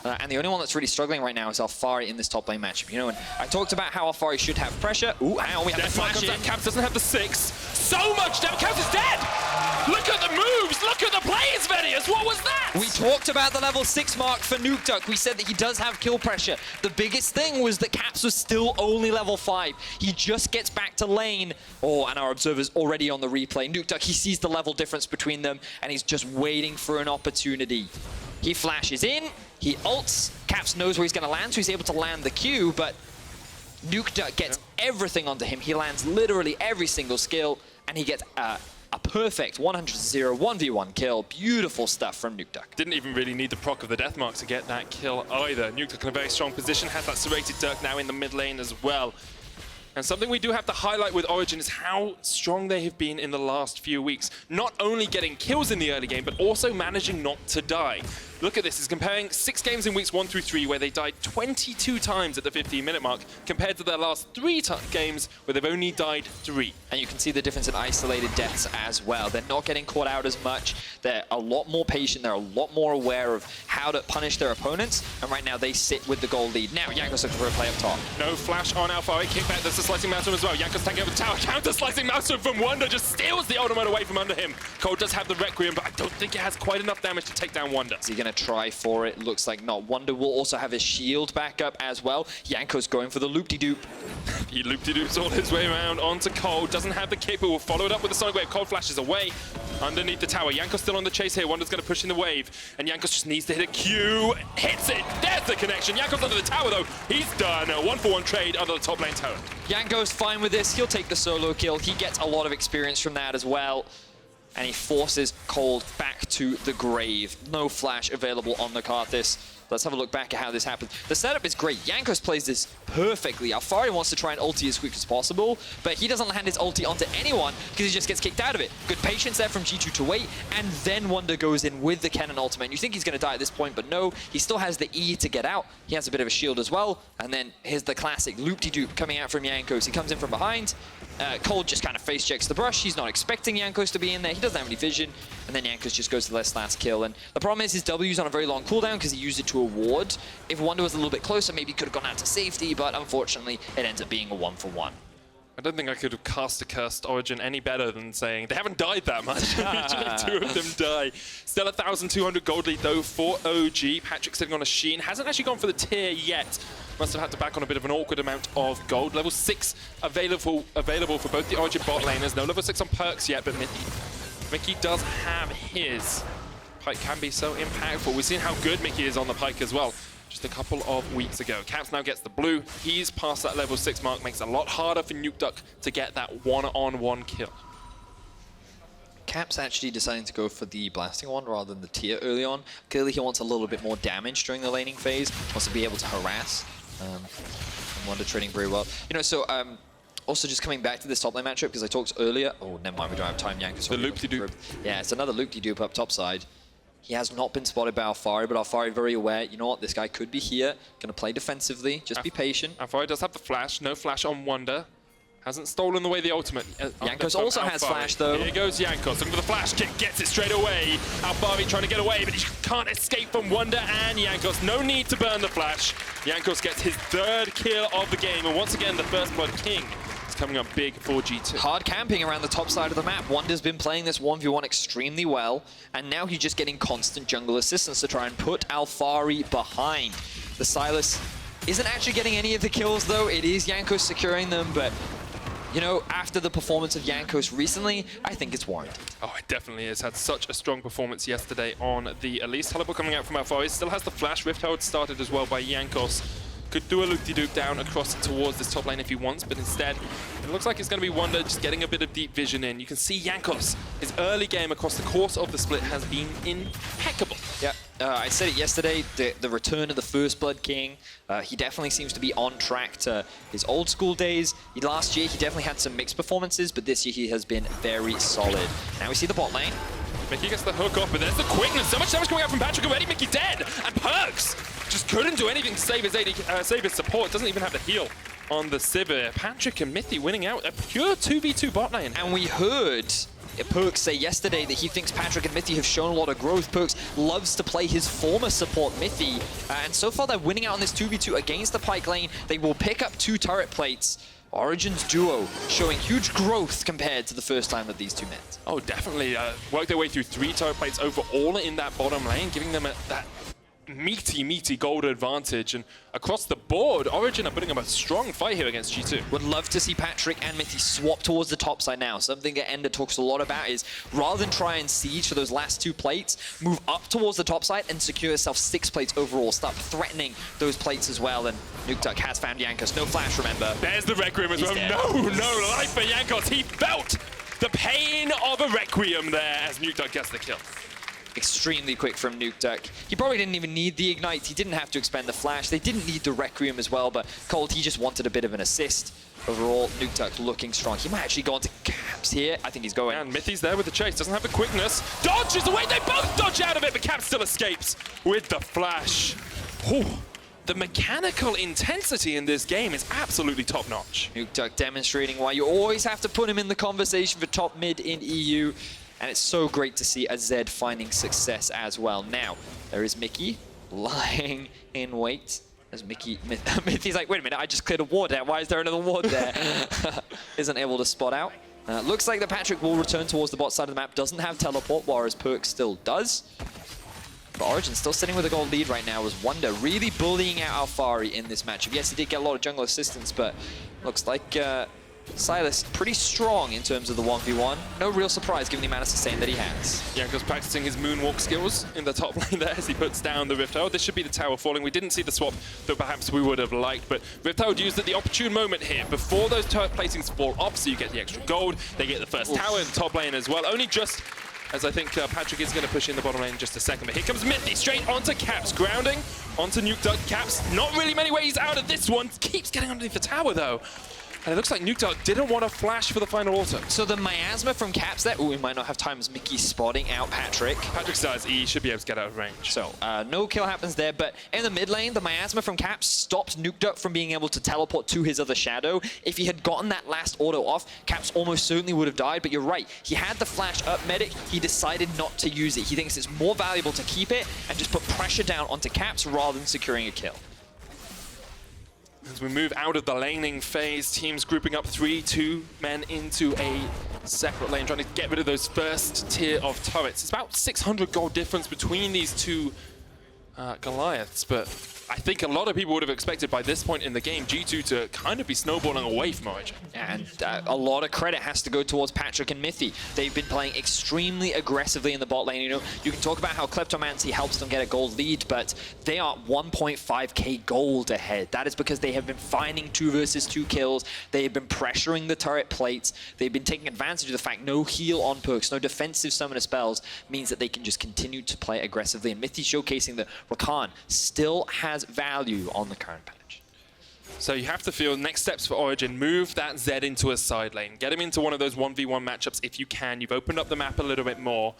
And the only one that's really struggling right now is Alphari in this top lane matchup. You know, and I talked about how Alphari should have pressure. Ooh, hang on, we have the flash in. Caps doesn't have the 6. So much damage. Caps is dead! Look at the moves! Look at the plays, Vedius! What was that? We talked about the level 6 mark for Nukeduck. We said that he does have kill pressure. The biggest thing was that Caps was still only level 5. He just gets back to lane. Oh, and our observer's already on the replay. Nukeduck, he sees the level difference between them, and he's just waiting for an opportunity. He flashes in, he ults, Caps knows where he's going to land, so he's able to land the Q, but Nukeduck gets everything onto him. He lands literally every single skill, and he gets a perfect 100-0 1v1 kill. Beautiful stuff from Nukeduck. Didn't even really need the proc of the death mark to get that kill either. Nukeduck in a very strong position, has that serrated Dirk now in the mid lane as well. And something we do have to highlight with Origen is how strong they have been in the last few weeks. Not only getting kills in the early game, but also managing not to die. Look at this, it's comparing 6 games in weeks 1 through 3 where they died 22 times at the 15-minute mark, compared to their last 3 games where they've only died 3. And you can see the difference in isolated deaths as well. They're not getting caught out as much. They're a lot more patient. They're a lot more aware of how to punish their opponents. And right now they sit with the goal lead. Now Jankos looking for a play up top. No flash on Alphari. Kickback, there's a slicing mountain as well. Jankos taking over the tower. Counter slicing mountain from Wunder just steals the ultimate away from under him. Cold does have the Requiem, but I don't think it has quite enough damage to take down Wunder. Is he going to try for it? Looks like not. Wunder will also have his shield back up as well. Jankos going for the loop-de-doop. He loop-de-doops all his way around onto Cold. Doesn't have the kick, but will follow it up with the Sonic Wave. Cold flashes away underneath the tower. Jankos still on the chase here. Wunder's going to push in the wave, and Jankos just needs to hit a Q. Hits it. There's the connection. Jankos under the tower, though. He's done. A 1-for-1 trade under the top lane tower. Jankos fine with this. He'll take the solo kill. He gets a lot of experience from that as well. And he forces Cold back to the grave. No flash available on the Karthus. Let's have a look back at how this happens. The setup is great. Jankos plays this perfectly. Alphari wants to try and ulti as quick as possible, but he doesn't land his ulti onto anyone because he just gets kicked out of it. Good patience there from G2 to wait, and then Wunder goes in with the Kennen ultimate. You think he's going to die at this point, but no. He still has the E to get out. He has a bit of a shield as well, and then here's the classic loop-de-doop coming out from Jankos. He comes in from behind. Kold just kind of face checks the brush. He's not expecting Jankos to be in there. He doesn't have any vision, and then Jankos just goes to the last kill. And the problem is his W's on a very long cooldown because he used it to a ward. If Wunder was a little bit closer, maybe he could have gone out to safety, but unfortunately, it ends up being a 1-for-1. I don't think I could have cast a cursed Origen any better than saying they haven't died that much. Two of them die. Still 1,200 gold lead though for OG. Patrik sitting on a Sheen. Hasn't actually gone for the tier yet. Must have had to back on a bit of an awkward amount of gold. Level 6 available for both the Origen bot laners. No level 6 on Perkz yet, but Mithy does have his. Pyke can be so impactful. We've seen how good Mithy is on the Pyke as well. Just a couple of weeks ago. Caps now gets the blue. He's past that level 6 mark. Makes it a lot harder for Nukeduck to get that one-on-one kill. Caps actually deciding to go for the blasting one rather than the tier early on. Clearly he wants a little bit more damage during the laning phase. Wants to be able to harass. Wunder trading very well. You know, so also just coming back to this top lane matchup because I talked earlier. Oh, never mind, we don't have time. Jankos. The loop-de-doop. Yeah, it's another loop-de-doop up top side. He has not been spotted by Alphari, but Alphari very aware. You know what? This guy could be here. Going to play defensively. Just be patient. Alphari does have the flash. No flash on Wunder. Hasn't stolen away the ultimate. Jankos also has flash, though. Here goes Jankos. Looking for the flash kick. Gets it straight away. Alphari trying to get away, but he can't escape from Wunder and Jankos. No need to burn the flash. Jankos gets his 3rd kill of the game. And once again, the First Blood King is coming up big for G2. Hard camping around the top side of the map. Wunder's been playing this 1v1 extremely well. And now he's just getting constant jungle assistance to try and put Alphari behind. The Sylas isn't actually getting any of the kills, though. It is Jankos securing them, but you know, after the performance of Jankos recently, I think it's warranted. Oh, it definitely is. Had such a strong performance yesterday on the Elise. Teleport coming out from Alphari. Still has the flash. Rift Herald started as well by Jankos. Could do a loop-de-doop down across towards this top lane if he wants, but instead, it looks like it's going to be Wunder just getting a bit of deep vision in. You can see Jankos, his early game across the course of the split has been impeccable. Yeah, I said it yesterday, the return of the First Blood King. He definitely seems to be on track to his old school days. Last year, he definitely had some mixed performances, but this year he has been very solid. Now we see the bot lane. Mithy gets the hook off, but there's the quickness. So much damage coming out from Patrik already. Mithy dead, and Perkz just couldn't do anything to save his save his support. Doesn't even have the heal on the Sivir. Patrik and Mithy winning out a pure 2v2 bot lane. And we heard Perkz say yesterday that he thinks Patrik and Mithy have shown a lot of growth. Perkz loves to play his former support Mithy, and so far they're winning out on this 2v2 against the Pyke lane. They will pick up 2 turret plates. Origen's duo showing huge growth compared to the first time that these two met. Oh, definitely. Worked their way through 3 turret plates overall in that bottom lane, giving them that meaty gold advantage. And across the board, Origen are putting up a strong fight here against G2. Would love to see Patrik and Mithy swap towards the top side now. Something that Ender talks a lot about is rather than try and siege for those last 2 plates, move up towards the top side and secure yourself 6 plates overall. Start threatening those plates as well. And Nukeduck has found Jankos. No flash, remember. There's the Requiem as well. No life for Jankos. He felt the pain of a Requiem there as Nukeduck gets the kill. Extremely quick from Nukeduck. He probably didn't even need the Ignite. He didn't have to expend the flash. They didn't need the Requiem as well, but Kold, he just wanted a bit of an assist. Overall, Nukeduck looking strong. He might actually go into Caps here. I think he's going. And Mithy's there with the chase. Doesn't have the quickness. Dodges away. They both dodge out of it, but Caps still escapes with the flash. Whew. The mechanical intensity in this game is absolutely top-notch. Nukeduck demonstrating why you always have to put him in the conversation for top mid in EU. And it's so great to see a Zed finding success as well. Now, there is Mithy lying in wait. As Mithy's like, wait a minute, I just cleared a ward there. Why is there another ward there? Isn't able to spot out. Looks like the Patrik will return towards the bot side of the map. Doesn't have teleport, whereas Perkz still does. But Origen still sitting with a gold lead right now as Wunder really bullying out Alphari in this matchup. Yes, he did get a lot of jungle assistance, but looks like Sylas pretty strong in terms of the 1v1. No real surprise given the amount of sustain that he has. Jankos practicing his moonwalk skills in the top lane there as he puts down the Rift Herald. This should be the tower falling. We didn't see the swap that perhaps we would have liked, but Rift Herald used at the opportune moment here before those turret placings fall off, so you get the extra gold. They get the first tower in the top lane as well. Only just as I think Patrik is going to push in the bottom lane in just a second. But here comes Mithy, straight onto Caps, grounding onto Nukeduck. Caps, not really many ways out of this one. Keeps getting underneath the tower, though. And it looks like Nukeduck didn't want to flash for the final auto. So the miasma from Caps there, we might not have time as Mikyx spotting out Patrik. Patrik says he should be able to get out of range. So no kill happens there, but in the mid lane, the miasma from Caps stopped Nukeduck from being able to teleport to his other shadow. If he had gotten that last auto off, Caps almost certainly would have died, but you're right. He had the flash up medic, he decided not to use it. He thinks it's more valuable to keep it and just put pressure down onto Caps rather than securing a kill. As we move out of the laning phase, teams grouping up 3-2 men into a separate lane, trying to get rid of those first tier of turrets. It's about 600 gold difference between these two Goliaths, but I think a lot of people would have expected by this point in the game G2 to kind of be snowballing away from Origen. And a lot of credit has to go towards Patrik and Mithy. They've been playing extremely aggressively in the bot lane. You know, you can talk about how Kleptomancy helps them get a gold lead, but they are 1.5k gold ahead. That is because they have been finding 2 versus 2 kills. They have been pressuring the turret plates. They've been taking advantage of the fact no heal on Perkz, no defensive summoner spells means that they can just continue to play aggressively. And Mithy showcasing that Rakan still has value on the current patch. So you have to feel next steps for Origen, move that Zed into a side lane, get him into one of those 1v1 matchups if you can. You've opened up the map a little bit more.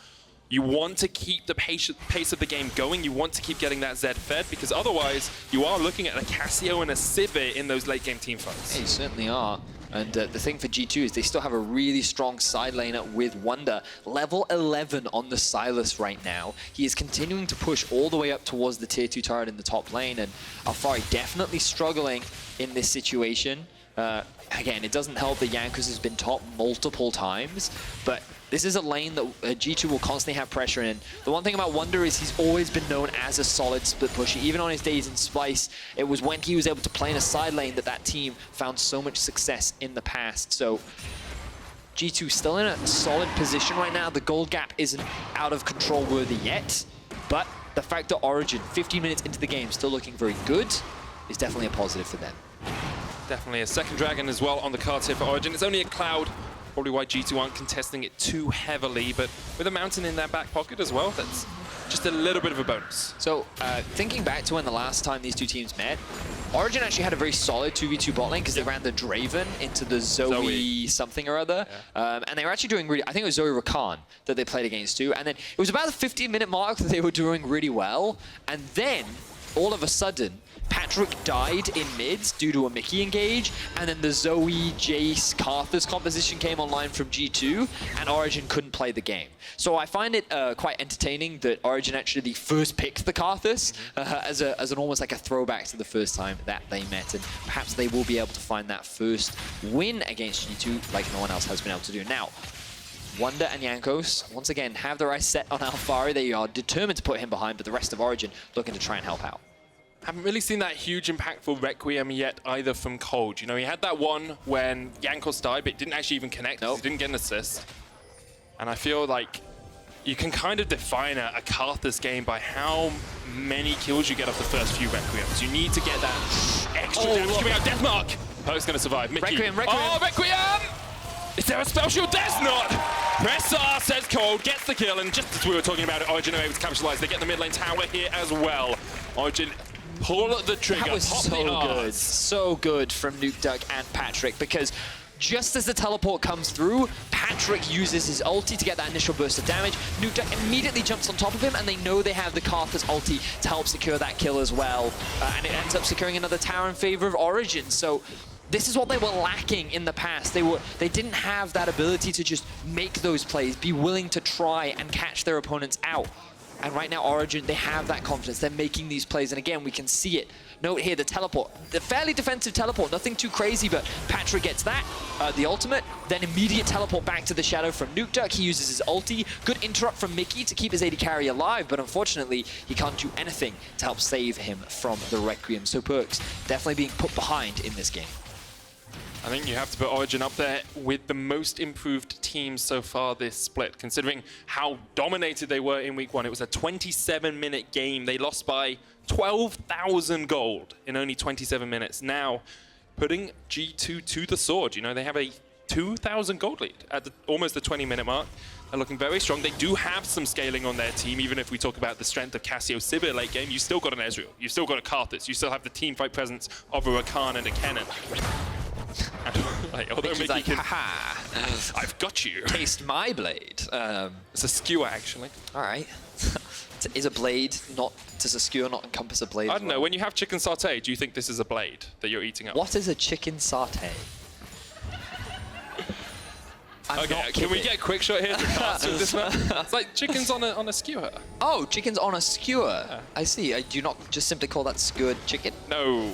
You want to keep the pace of the game going. You want to keep getting that Zed fed, because otherwise you are looking at a Cassio and a Sivir in those late game team fights. They certainly are. And the thing for G2 is they still have a really strong side laner with Wunder. Level 11 on the Sylas right now. He is continuing to push all the way up towards the tier 2 turret in the top lane, and Alphari definitely struggling in this situation. Again, it doesn't help that Jankos has been top multiple times, but this is a lane that G2 will constantly have pressure in. The one thing about Wunder is he's always been known as a solid split pusher. Even on his days in Splice, it was when he was able to play in a side lane that that team found so much success in the past. So G2 still in a solid position right now. The gold gap isn't out of control worthy yet, but the fact that Origen, 15 minutes into the game, still looking very good is definitely a positive for them. Definitely a second dragon as well on the cards here for Origen. It's only a cloud. Probably why G2 aren't contesting it too heavily, but with a mountain in their back pocket as well, that's just a little bit of a bonus. So, thinking back to when the last time these two teams met, Origen actually had a very solid 2v2 bot lane because they ran the Draven into the Zoe something or other. Yeah. And they were actually doing really, I think it was Zoe Rakan that they played against too. And then it was about the 15-minute mark that they were doing really well. And then, all of a sudden, Patrik died in mids due to a Mickey engage, and then the Zoe, Jace, Karthus composition came online from G2, and Origen couldn't play the game. So I find it quite entertaining that Origen actually first picked the Karthus as an almost like a throwback to the first time that they met, and perhaps they will be able to find that first win against G2 like no one else has been able to do. Now, Wunder and Jankos, once again, have their eyes set on Alphari. They are determined to put him behind, but the rest of Origen looking to try and help out. Haven't really seen that huge impactful Requiem yet either from Kold. You know, he had that one when Jankos died, but it didn't actually even connect. Nope. He didn't get an assist. And I feel like you can kind of define a Karthus game by how many kills you get off the first few Requiems. You need to get that extra damage coming out. Deathmark! Perkz going to survive. Mickey. Requiem. Oh, Requiem! Is there a spell shield? There's not! Press R, says Kold, gets the kill, and just as we were talking about it, Origen are able to capitalize. They get the mid lane tower here as well. Origen pull the trigger. That was so good. So good from Nukeduck and Patrik, because just as the teleport comes through, Patrik uses his ulti to get that initial burst of damage. Nukeduck immediately jumps on top of him, and they know they have the Karthus ulti to help secure that kill as well. And it ends up securing another tower in favor of Origen. So this is what they were lacking in the past. They didn't have that ability to just make those plays, be willing to try and catch their opponents out. And right now, Origen, they have that confidence. They're making these plays, and again, we can see it. Note here, the teleport. The fairly defensive teleport, nothing too crazy, but Patrik gets that, the ultimate, then immediate teleport back to the shadow from Nukeduck. He uses his ulti. Good interrupt from Mickey to keep his AD carry alive, but unfortunately, he can't do anything to help save him from the Requiem. So Perkz definitely being put behind in this game. I think you have to put Origen up there with the most improved teams so far this split, considering how dominated they were in week one. It was a 27-minute game. They lost by 12,000 gold in only 27 minutes. Now, putting G2 to the sword. You know, they have a 2,000 gold lead at almost the 20-minute mark. They're looking very strong. They do have some scaling on their team, even if we talk about the strength of Cassiopeia late game. You still got an Ezreal. You still got a Karthus. You still have the team fight presence of a Rakan and a Kennen. Although Mickey like, can, haha, I've got you. taste my blade. It's a skewer, actually. All right. Is a blade not, does a skewer not encompass a blade? I don't know. When you have chicken satay, do you think this is a blade that you're eating up? What is a chicken satay? Okay, can we get a quick shot here to cast with this one? It's like chickens on a skewer. Oh, chicken's on a skewer. I see. Do you not just simply call that skewered chicken? No.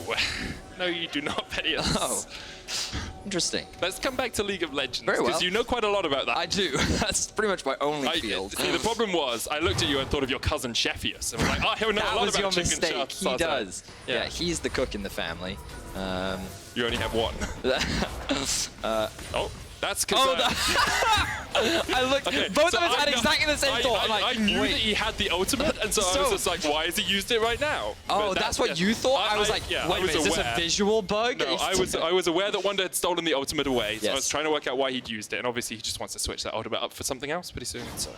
No, you do not, Vedius. Oh. Interesting. Let's come back to League of Legends. Very well. Because you know quite a lot about that. I do. That's pretty much my only field. See, the problem was, I looked at you and thought of your cousin Sheffius. And was like, oh, he'll know a That lot was about your chicken mistake. He satay. does. Yeah, he's the cook in the family. You only have one. Oh, that's because I looked. Okay, both so of us had exactly the same thought. I'm like, I knew wait. that he had the ultimate, and so I was just like, why has he used it right now? Oh, But that's what you thought? I was like, yeah, wait I a was minute, is this aware. a visual bug? No, I was aware that Wunder had stolen the ultimate away, so I Yes. was trying to work out why he'd used it, and obviously he just wants to switch that ultimate up for something else pretty soon. So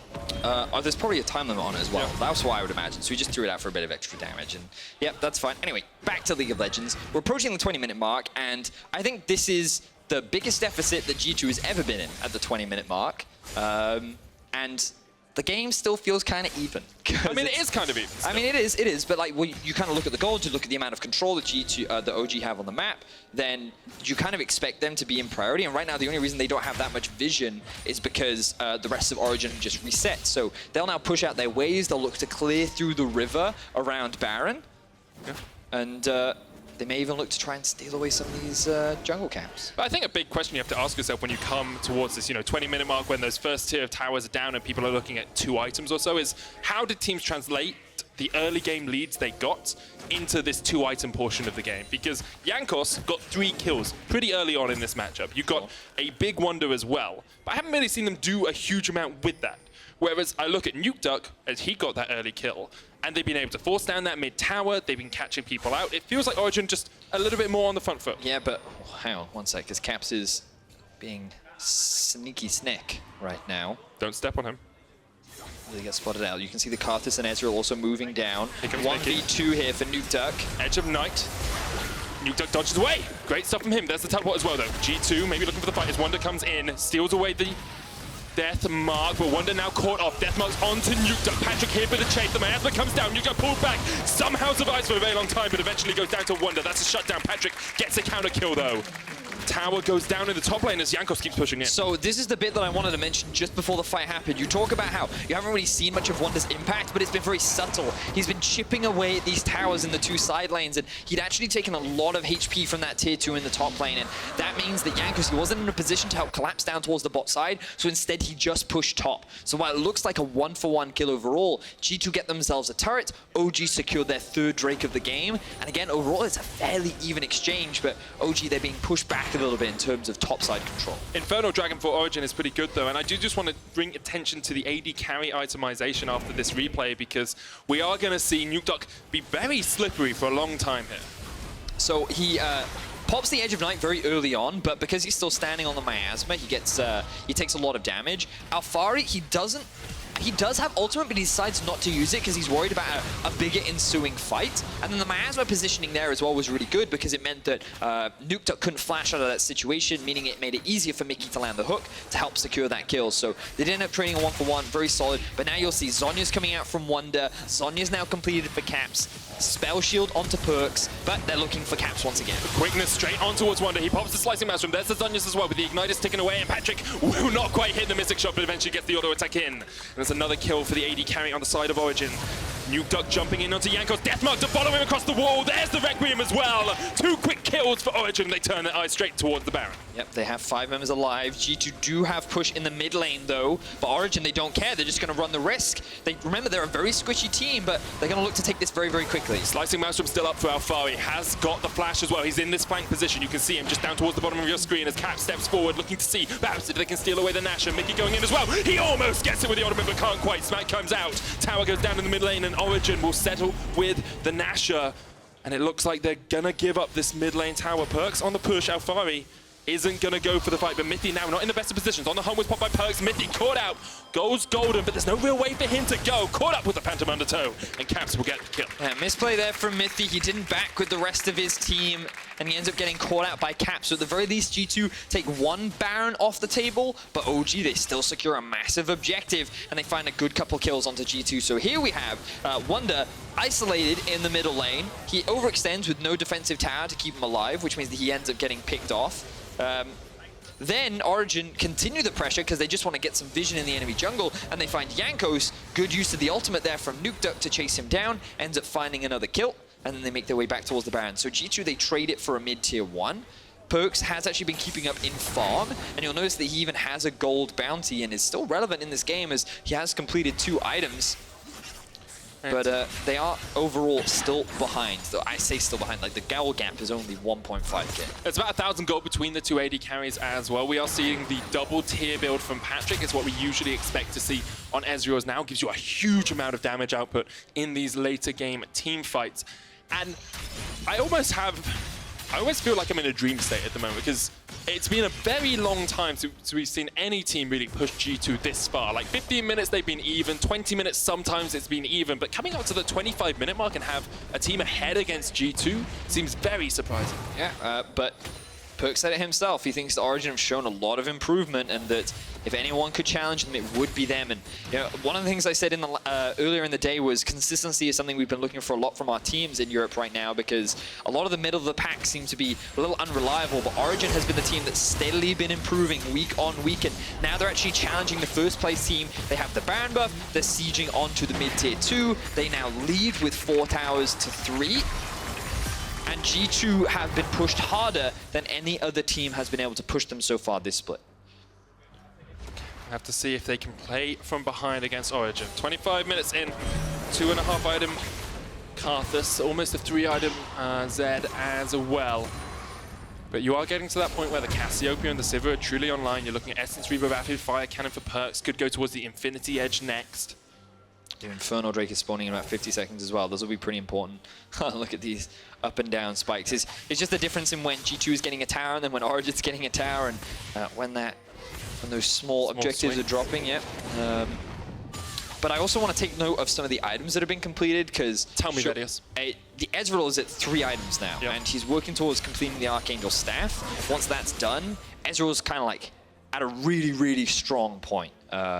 There's probably a time limit on it as well. Yeah. That's why I would imagine. So we just threw it out for a bit of extra damage, and yep, that's fine. Anyway, back to League of Legends. We're approaching the 20-minute mark, and I think this is the biggest deficit that G2 has ever been in at the 20-minute mark. And the game still feels kind of even. I mean, it is kind of even. I mean, it is, but like, well, you kind of look at the goals, you look at the amount of control that the OG have on the map, then you kind of expect them to be in priority. And right now, the only reason they don't have that much vision is because the rest of Origen have just reset. So they'll now push out their waves, they'll look to clear through the river around Baron. Yeah. And they may even look to try and steal away some of these jungle camps. But I think a big question you have to ask yourself when you come towards this, 20-minute mark when those first tier of towers are down and people are looking at 2 items or so is how did teams translate the early game leads they got into this 2-item portion of the game? Because Jankos got 3 kills pretty early on in this matchup. You got a big Wunder as well, but I haven't really seen them do a huge amount with that. Whereas I look at Nukeduck as he got that early kill, and they've been able to force down that mid tower, they've been catching people out. It feels like Origen just a little bit more on the front foot. Yeah, but hang on one sec, because Caps is being sneaky snick right now. Don't step on him. Really get spotted out. You can see the Karthus and Ezreal also moving down. Here comes 1v2 here for Nukeduck. Edge of Night. Nukeduck dodges away. Great stuff from him. There's the teleport as well, though. G2 maybe looking for the fight as Wunder comes in, steals away the Death Mark, but Wunder now caught off. Death Mark's onto Nukeduck. Patrik here for the chase. The miasma comes down. Nukeduck pulled back. Somehow survives for a very long time, but eventually goes down to Wunder. That's a shutdown. Patrik gets a counter kill, though. Tower goes down in the top lane as Jankos keeps pushing in. So this is the bit that I wanted to mention just before the fight happened. You talk about how you haven't really seen much of Wunder's impact, but it's been very subtle. He's been chipping away at these towers in the 2 side lanes, and he'd actually taken a lot of HP from that tier 2 in the top lane, and that means that Jankos, he wasn't in a position to help collapse down towards the bot side, so instead he just pushed top. So while it looks like a 1-for-1 kill overall, G2 get themselves a turret, OG secured their 3rd Drake of the game, and again, overall it's a fairly even exchange, but OG, they're being pushed back a little bit in terms of topside control. Infernal Dragon for Origen is pretty good though, and I do just want to bring attention to the AD carry itemization after this replay, because we are going to see Nukeduck be very slippery for a long time here. So he pops the Edge of Night very early on, but because he's still standing on the miasma, he takes a lot of damage. Alphari, he does have ultimate, but he decides not to use it because he's worried about a bigger ensuing fight. And then the miasma positioning there as well was really good because it meant that Nukeduck couldn't flash out of that situation, meaning it made it easier for Mithy to land the hook to help secure that kill. So they did end up trading a 1-for-1, very solid. But now you'll see Zhonya's coming out from Wunder. Zhonya's now completed for Caps. Spell Shield onto Perkz, but they're looking for Caps once again. Quickness straight on towards Wunder. He pops the Slicing Maelstrom. There's the Zhonya's as well, with the Igniter's ticking away, and Patrik will not quite hit the Mikyx shot, but eventually gets the auto attack in. And there's another kill for the AD carry on the side of Origen. Nukeduck jumping in onto Jankos. Deathmark to follow him across the wall. There's the Requiem as well. 2 quick kills for Origen. They turn their eyes straight towards the Baron. Yep, they have 5 members alive. G2 do have push in the mid lane though, but Origen, they don't care. They're just going to run the risk. Remember, they're a very squishy team, but they're going to look to take this very, very quickly. Slicing Maelstrom still up for Alphari. Has got the flash as well. He's in this flank position. You can see him just down towards the bottom of your screen as Cap steps forward, looking to see perhaps if they can steal away the Nash. And Mithy going in as well. He almost gets it with the ultimate, but can't quite. Smack comes out. Tower goes down in the mid lane, and Origen will settle with the Nasher. And it looks like they're gonna give up this mid lane tower. Perkz on the push. Alphari isn't going to go for the fight, but Mithy now not in the best of positions. On the home was popped by Perkz. Mithy caught out, goes golden, but there's no real way for him to go. Caught up with the Phantom Undertow, and Caps will get the kill. Yeah, misplay there from Mithy. He didn't back with the rest of his team, and he ends up getting caught out by Caps. So at the very least, G2 take one Baron off the table, but OG, they still secure a massive objective, and they find a good couple kills onto G2. So here we have Wunder isolated in the middle lane. He overextends with no defensive tower to keep him alive, which means that he ends up getting picked off. Then Origen continue the pressure because they just want to get some vision in the enemy jungle, and they find Jankos. Good use of the ultimate there from Nukeduck to chase him down, ends up finding another kill, and then they make their way back towards the Baron. So G2, they trade it for a mid-tier 1. Perkz has actually been keeping up in farm, and you'll notice that he even has a gold bounty and is still relevant in this game as he has completed 2 items. But they are overall still behind. So I say still behind, like the goal gap is only 1.5k. It's about 1,000 gold between the 2 AD carries as well. We are seeing the double tier build from Patrik. It's what we usually expect to see on Ezreal's now. Gives you a huge amount of damage output in these later game team fights. And I almost feel like I'm in a dream state at the moment because it's been a very long time since we've seen any team really push G2 this far. Like 15 minutes they've been even, 20 minutes sometimes it's been even, but coming up to the 25-minute mark and have a team ahead against G2 seems very surprising. Yeah, but Perkz said it himself. He thinks the Origen have shown a lot of improvement, and that if anyone could challenge them, it would be them. And you know, one of the things I said in the earlier in the day was consistency is something we've been looking for a lot from our teams in Europe right now, because a lot of the middle of the pack seem to be a little unreliable. But Origen has been the team that's steadily been improving week on week, and now they're actually challenging the first place team. They have the Baron buff. They're sieging onto the mid-tier 2. They now lead with 4 towers to 3. And G2 have been pushed harder than any other team has been able to push them so far this split. We'll have to see if they can play from behind against Origen. 25 minutes in, 2.5 item Karthus, almost a 3 item Zed as well. But you are getting to that point where the Cassiopeia and the Sivir are truly online. You're looking at Essence Reaver, Rapid Fire Cannon for Perkz, could go towards the Infinity Edge next. The Infernal Drake is spawning in about 50 seconds as well. Those will be pretty important. Look at these up and down spikes. It's just the difference in when G2 is getting a tower and then when Origen's getting a tower, and when those small objectives swing. are dropping. Yeah. But I also want to take note of some of the items that have been completed, because Tell me, Vedius. The Ezreal is at 3 items now, and he's working towards completing the Archangel Staff. Once that's done, Ezreal's kind of like at a really, really strong point.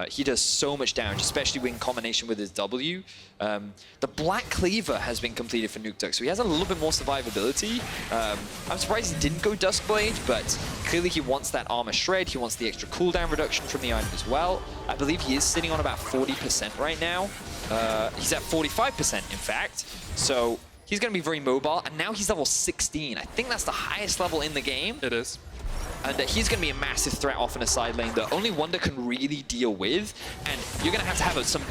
He does so much damage, especially in combination with his W. The Black Cleaver has been completed for Nukeduck, so he has a little bit more survivability. I'm surprised he didn't go Duskblade, but clearly he wants that armor shred. He wants the extra cooldown reduction from the item as well. I believe he is sitting on about 40% right now. He's at 45%, in fact. So he's going to be very mobile, and now he's level 16. I think that's the highest level in the game. It is. And he's going to be a massive threat off in a side lane that only Wunder can really deal with. And you're going to have some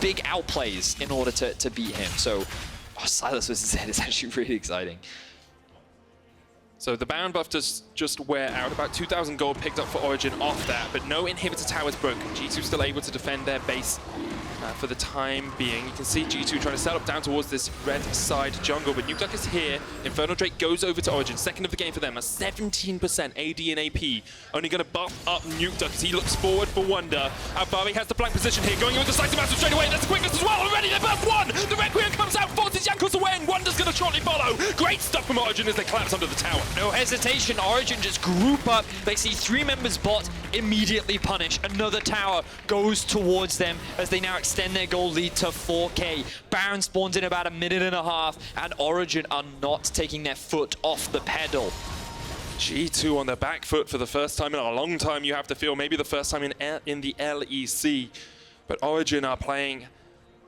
big outplays in order to beat him. So Sylas versus Zed is actually really exciting. So the Baron buff does just wear out. About 2,000 gold picked up for Origen off that, but no inhibitor towers broken. G2 still able to defend their base for the time being. You can see G2 trying to set up down towards this red side jungle, but Nukeduck is here. Infernal Drake goes over to Origen. Second of the game for them, a 17% AD and AP. Only going to buff up Nukeduck as he looks forward for Wunder. Alphari has the flank position here, going over the side of Master straight away. There's the quickness as well. Already they burst 1. The Requiem comes out, forces Jankos away, and Wunder's going to shortly follow. Great stuff from Origen as they collapse under the tower. No hesitation, Origen just group up. They see 3 members bot, immediately punish. Another tower goes towards them as they now extend their goal lead to 4k. Baron spawns in about a minute and a half, and Origen are not taking their foot off the pedal. G2 on their back foot for the first time in a long time, you have to feel. Maybe the first time in the LEC. But Origen are playing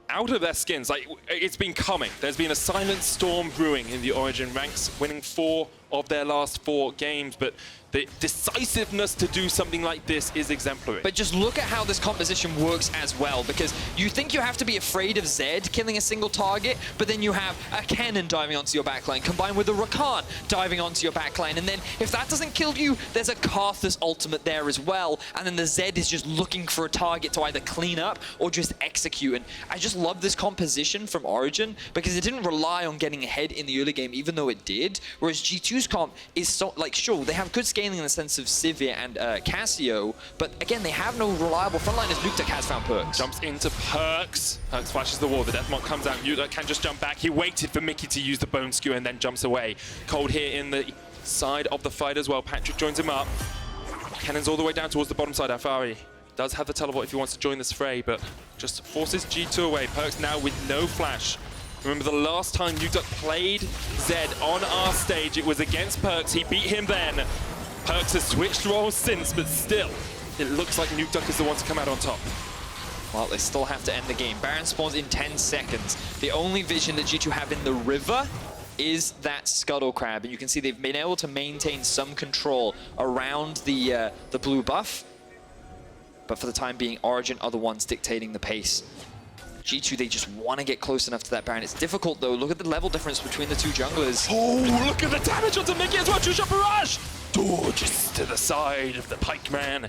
out of their skins. Like, it's been coming. There's been a silent storm brewing in the Origen ranks, winning 4 of their last 4 games, but the decisiveness to do something like this is exemplary. But just look at how this composition works as well, because you think you have to be afraid of Zed killing a single target, but then you have a Kennen diving onto your backline, combined with a Rakan diving onto your backline, and then if that doesn't kill you, there's a Karthus ultimate there as well, and then the Zed is just looking for a target to either clean up or just execute. And I just love this composition from Origen, because it didn't rely on getting ahead in the early game, even though it did, whereas G2's G2's comp is so, like, sure, they have good scaling in the sense of Sivir and Cassio, but again, they have no reliable frontliners. Nukeduck has found Perkz. Jumps into Perkz. Perkz flashes the wall. The Deathmark comes out. Nukeduck can just jump back. He waited for Mithy to use the bone skewer and then jumps away. Kold here in the side of the fight as well. Patrik joins him up. Kennen's all the way down towards the bottom side. Alphari does have the teleport if he wants to join this fray, but just forces G2 away. Perkz now with no flash. Remember the last time Nukeduck played Zed on our stage, it was against Perkz. He beat him then. Perkz has switched roles since, but still, it looks like Nukeduck is the one to come out on top. Well, they still have to end the game. Baron spawns in 10 seconds. The only vision that G2 have in the river is that Scuttle Crab, and you can see they've been able to maintain some control around the blue buff. But for the time being, Origen are the ones dictating the pace. G2, they just want to get close enough to that Baron. It's difficult, though. Look at the level difference between the two junglers. Oh, look at the damage onto Mikyx as well. Two-shot barrage. Just to the side of the Pyke man.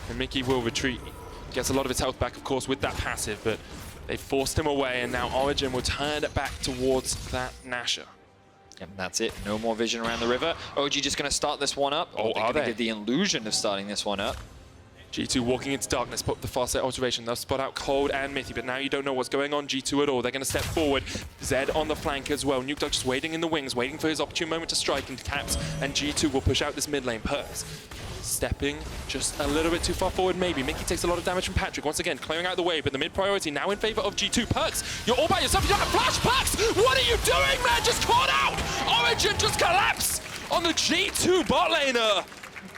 And Mithy will retreat. Gets a lot of his health back, of course, with that passive, but they forced him away, and now Origen will turn it back towards that Nasher. And that's it. No more vision around the river. OG just going to start this one up. Oh, are they? Get the illusion of starting this one up. G2 walking into darkness, put the fast set alteration. They'll spot out Kold and Mithy, but now you don't know what's going on G2 at all. They're going to step forward. Zed on the flank as well. Nukeduck just waiting in the wings, waiting for his opportune moment to strike into caps, and G2 will push out this mid lane. Perkz stepping just a little bit too far forward, maybe. Mithy takes a lot of damage from Patrik. Once again, clearing out the way, but the mid priority now in favor of G2. Perkz, you're all by yourself. You don't have flash. Perkz, what are you doing, man? Just caught out. Origen just collapsed on the G2 bot laner.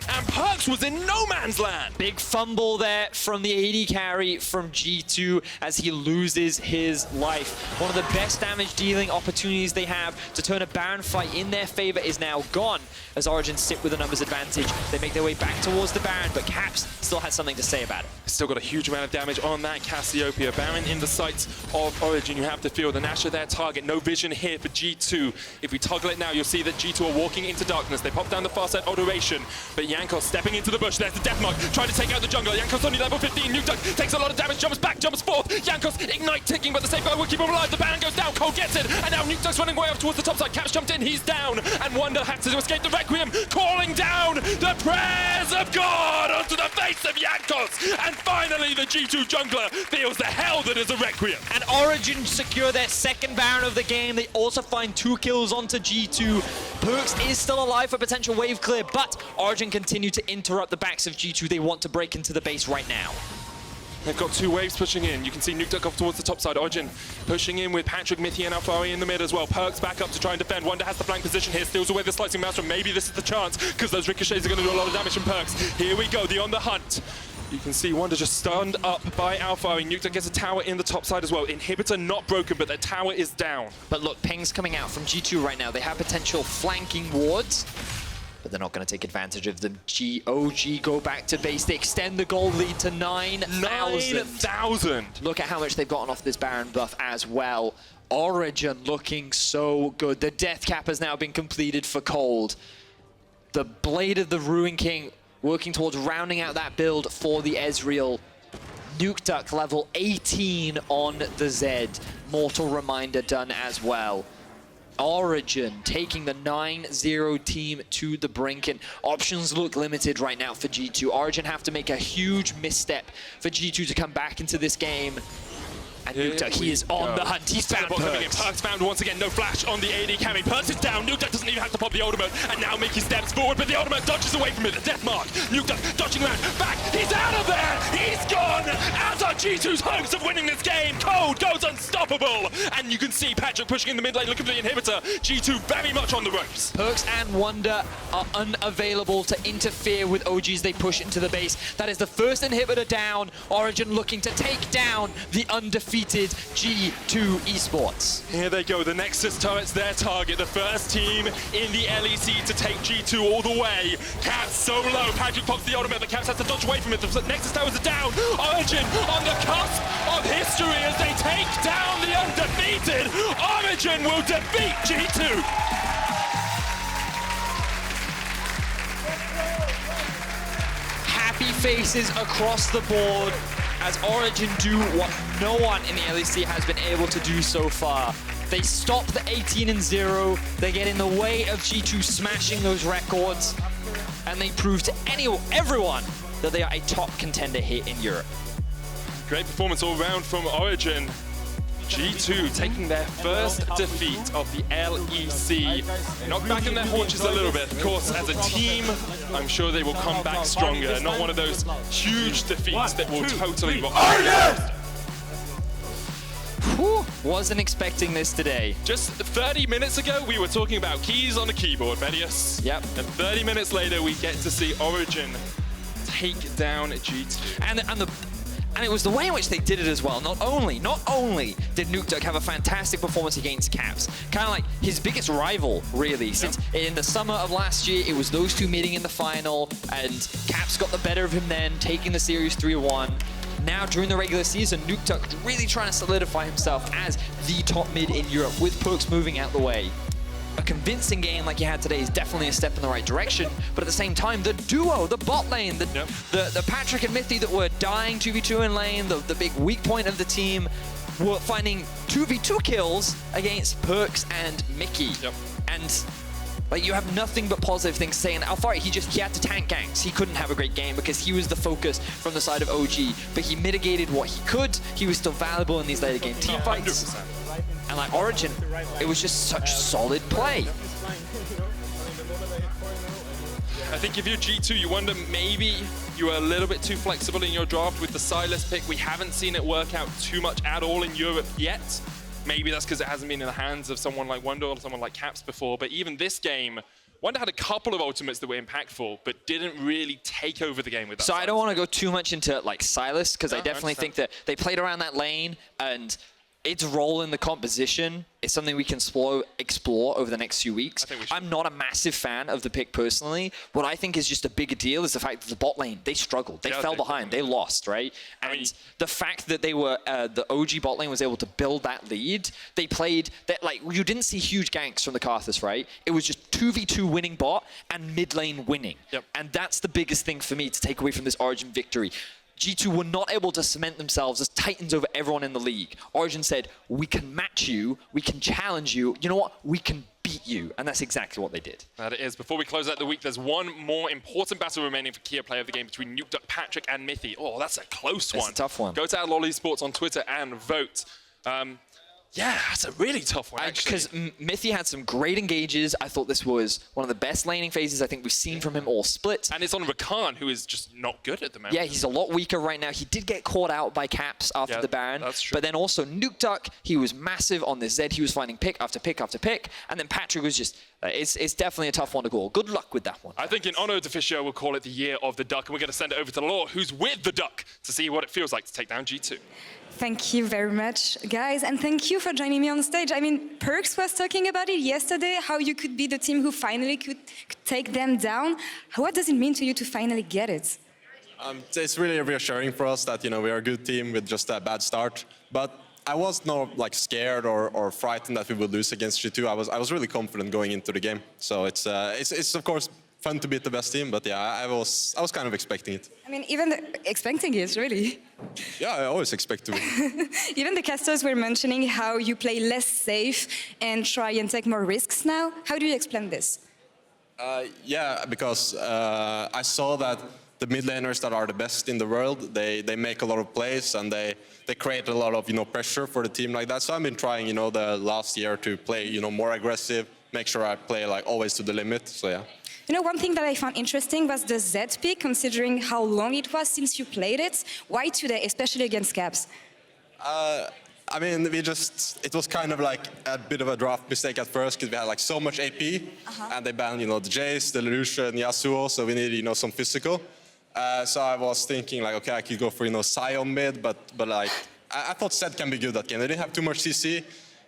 And Perkz was in no man's land. Big fumble there from the AD carry from G2 as he loses his life. One of the best damage dealing opportunities they have to turn a Baron fight in their favor is now gone as Origen sit with a numbers advantage. They make their way back towards the Baron, but Caps still has something to say about it. Still got a huge amount of damage on that Cassiopeia. Baron in the sights of Origen. You have to feel the Nasher their target. No vision here for G2. If we toggle it now, you'll see that G2 are walking into darkness. They pop down the far side alteration, but Jankos stepping into the bush. There's the Deathmark, trying to take out the jungler. Jankos only level 15. Nukeduck takes a lot of damage, jumps back, jumps forth. Jankos ignite ticking, but the safeguard will keep him alive. The Baron goes down, Kold gets it, and now Nukeduck's running way up towards the top side. Caps jumped in, he's down, and Wunder has to escape the Requiem, calling down the prayers of God onto the face of Jankos. And finally, the G2 jungler feels the hell that is a Requiem. And Origen secure their second Baron of the game. They also find 2 kills onto G2. Perkz is still alive for potential wave clear, but Origen continue to interrupt the backs of G2. They want to break into the base right now. They've got 2 waves pushing in. You can see Nukeduck off towards the top side. Origen pushing in with Patrik, Mithy, and Alphari in the mid as well. Perkz back up to try and defend. Wunder has the flank position here, steals away the slicing maelstrom. Maybe this is the chance, because those ricochets are going to do a lot of damage from Perkz. Here we go, the on the hunt. You can see Wunder just stunned up by Alphari. Nukeduck gets a tower in the top side as well. Inhibitor not broken, but their tower is down. But look, pings coming out from G2 right now. They have potential flanking wards, but they're not going to take advantage of them. OG go back to base. They extend the gold lead to 9,000. 9,000! Look at how much they've gotten off this Baron buff as well. Origen looking so good. The death cap has now been completed for Kold. The Blade of the Ruin King working towards rounding out that build for the Ezreal. Nukeduck level 18 on the Zed. Mortal Reminder done as well. Origen taking the 9-0 team to the brink, and options look limited right now for G2. Origen have to make a huge misstep for G2 to come back into this game. And Nukeduck, he is on the hunt. He's found Perkz. Perkz found once again, no flash on the AD carry. Perkz is down. Nukeduck doesn't even have to pop the ultimate. And now Mithy steps forward, but the ultimate dodges away from it. The Deathmark. Nukeduck dodging around. Back. He's out of there. He's gone. As are G2's hopes of winning this game. Kold goes unstoppable. And you can see Patrik pushing in the mid lane, looking for the inhibitor. G2 very much on the ropes. Perkz and Wunder are unavailable to interfere with OGs. They push into the base. That is the first inhibitor down. Origen looking to take down the undefeated G2 Esports. Here they go, the Nexus turret's their target, the first team in the LEC to take G2 all the way. Caps so low, Patrik pops the ultimate, but Caps has to dodge away from it. The Nexus towers are down. Origen on the cusp of history as they take down the undefeated. Origen will defeat G2. Happy faces across the board as Origen do what no one in the LEC has been able to do so far. They stop the 18-0. They get in the way of G2 smashing those records. And they prove to everyone that they are a top contender here in Europe. Great performance all round from Origen. G2 taking their first defeat of the LEC. Knocked back in their haunches a little bit. Of course, as a team, I'm sure they will come back stronger. Not one of those huge defeats that will totally... Whew, wasn't expecting this today. Just 30 minutes ago, we were talking about keys on the keyboard, Vedius. Yep. And 30 minutes later, we get to see Origen take down G2. And it was the way in which they did it as well. Not only did Nukeduck have a fantastic performance against Caps, kind of like his biggest rival, really, since in the summer of last year, it was those two meeting in the final, and Caps got the better of him then, taking the series 3-1. Now, during the regular season, Nukeduck really trying to solidify himself as the top mid in Europe, with Perkz moving out the way. A convincing game like you had today is definitely a step in the right direction, but at the same time, the duo, the bot lane, the Patrik and Mithy that were dying 2v2 in lane, the big weak point of the team, were finding 2v2 kills against Perkz and Mikyx. And like, you have nothing but positive things to say. And Alphari, he had to tank ganks. He couldn't have a great game because he was the focus from the side of OG, but he mitigated what he could. He was still valuable in these later game team fights. 100%. And like Origen, it was just such solid play. I think if you're G2, you wonder maybe you were a little bit too flexible in your draft with the Sylas pick. We haven't seen it work out too much at all in Europe yet. Maybe that's because it hasn't been in the hands of someone like Wunder or someone like Caps before. But even this game, Wunder had a couple of ultimates that were impactful, but didn't really take over the game with that. So I don't want to go too much into like Sylas, because I definitely think that they played around that lane, and its role in the composition is something we can explore over the next few weeks. I'm not a massive fan of the pick personally. What I think is just a bigger deal is the fact that the bot lane, they struggled. They fell behind. They lost, right? And the fact that they were, the OG bot lane was able to build that lead, they played, that like, you didn't see huge ganks from the Karthus, right? It was just 2v2 winning bot and mid lane winning. And that's the biggest thing for me to take away from this Origen victory. G2 were not able to cement themselves as titans over everyone in the league. Origen said, we can match you, we can challenge you, you know what, we can beat you. And that's exactly what they did. That it is. Before we close out the week, there's one more important battle remaining for Kia Player of the Game between Nukeduck, Patrik, and Mithy. Oh, that's a close one. That's a tough one. Go to LEC Esports on Twitter and vote. Yeah, that's a really tough one, actually. Because Mithy had some great engages. I thought this was one of the best laning phases I think we've seen from him all split. And it's on Rakan, who is just not good at the moment. Yeah, he's a lot weaker right now. He did get caught out by Caps after the Baron. That's true. But then also Nukeduck, he was massive on this Zed. He was finding pick after pick after pick. And then Patrik was just, it's definitely a tough one to call. Good luck with that one. I think in honor of the Fisher, we'll call it the year of the Duck. And we're going to send it over to Laure, who's with the Duck, to see what it feels like to take down G2. Thank you very much, guys, and thank you for joining me on stage. I mean, Perkz was talking about it yesterday, how you could be the team who finally could take them down. What does it mean to you to finally get it? It's really reassuring for us that, you know, we are a good team with just a bad start. But I was not like scared or frightened that we would lose against G2. I was really confident going into the game. So it's of course fun to beat the best team, but yeah, I was kind of expecting it. I mean, even expecting it, really. Yeah, I always expect to win. Even the casters were mentioning how you play less safe and try and take more risks now. How do you explain this? Yeah, because I saw that the mid laners that are the best in the world, they make a lot of plays and they create a lot of, you know, pressure for the team like that. So I've been trying, you know, the last year to play, you know, more aggressive, make sure I play like always to the limit. So yeah. You know, one thing that I found interesting was the Zed pick, considering how long it was since you played it. Why today, especially against Caps? I mean, it was kind of like a bit of a draft mistake at first because we had like so much AP and they banned, you know, the Jace, the Lerusha and Yasuo, so we needed, you know, some physical. So I was thinking like, okay, I could go for, you know, Sion mid, but like, I thought Zed can be good that game. They didn't have too much CC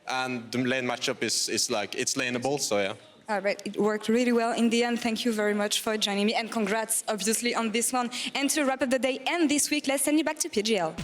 and the lane matchup is like, it's laneable, so yeah. All right, it worked really well in the end. Thank you very much for joining me, and congrats, obviously, on this one. And to wrap up the day and this week, let's send you back to PGL.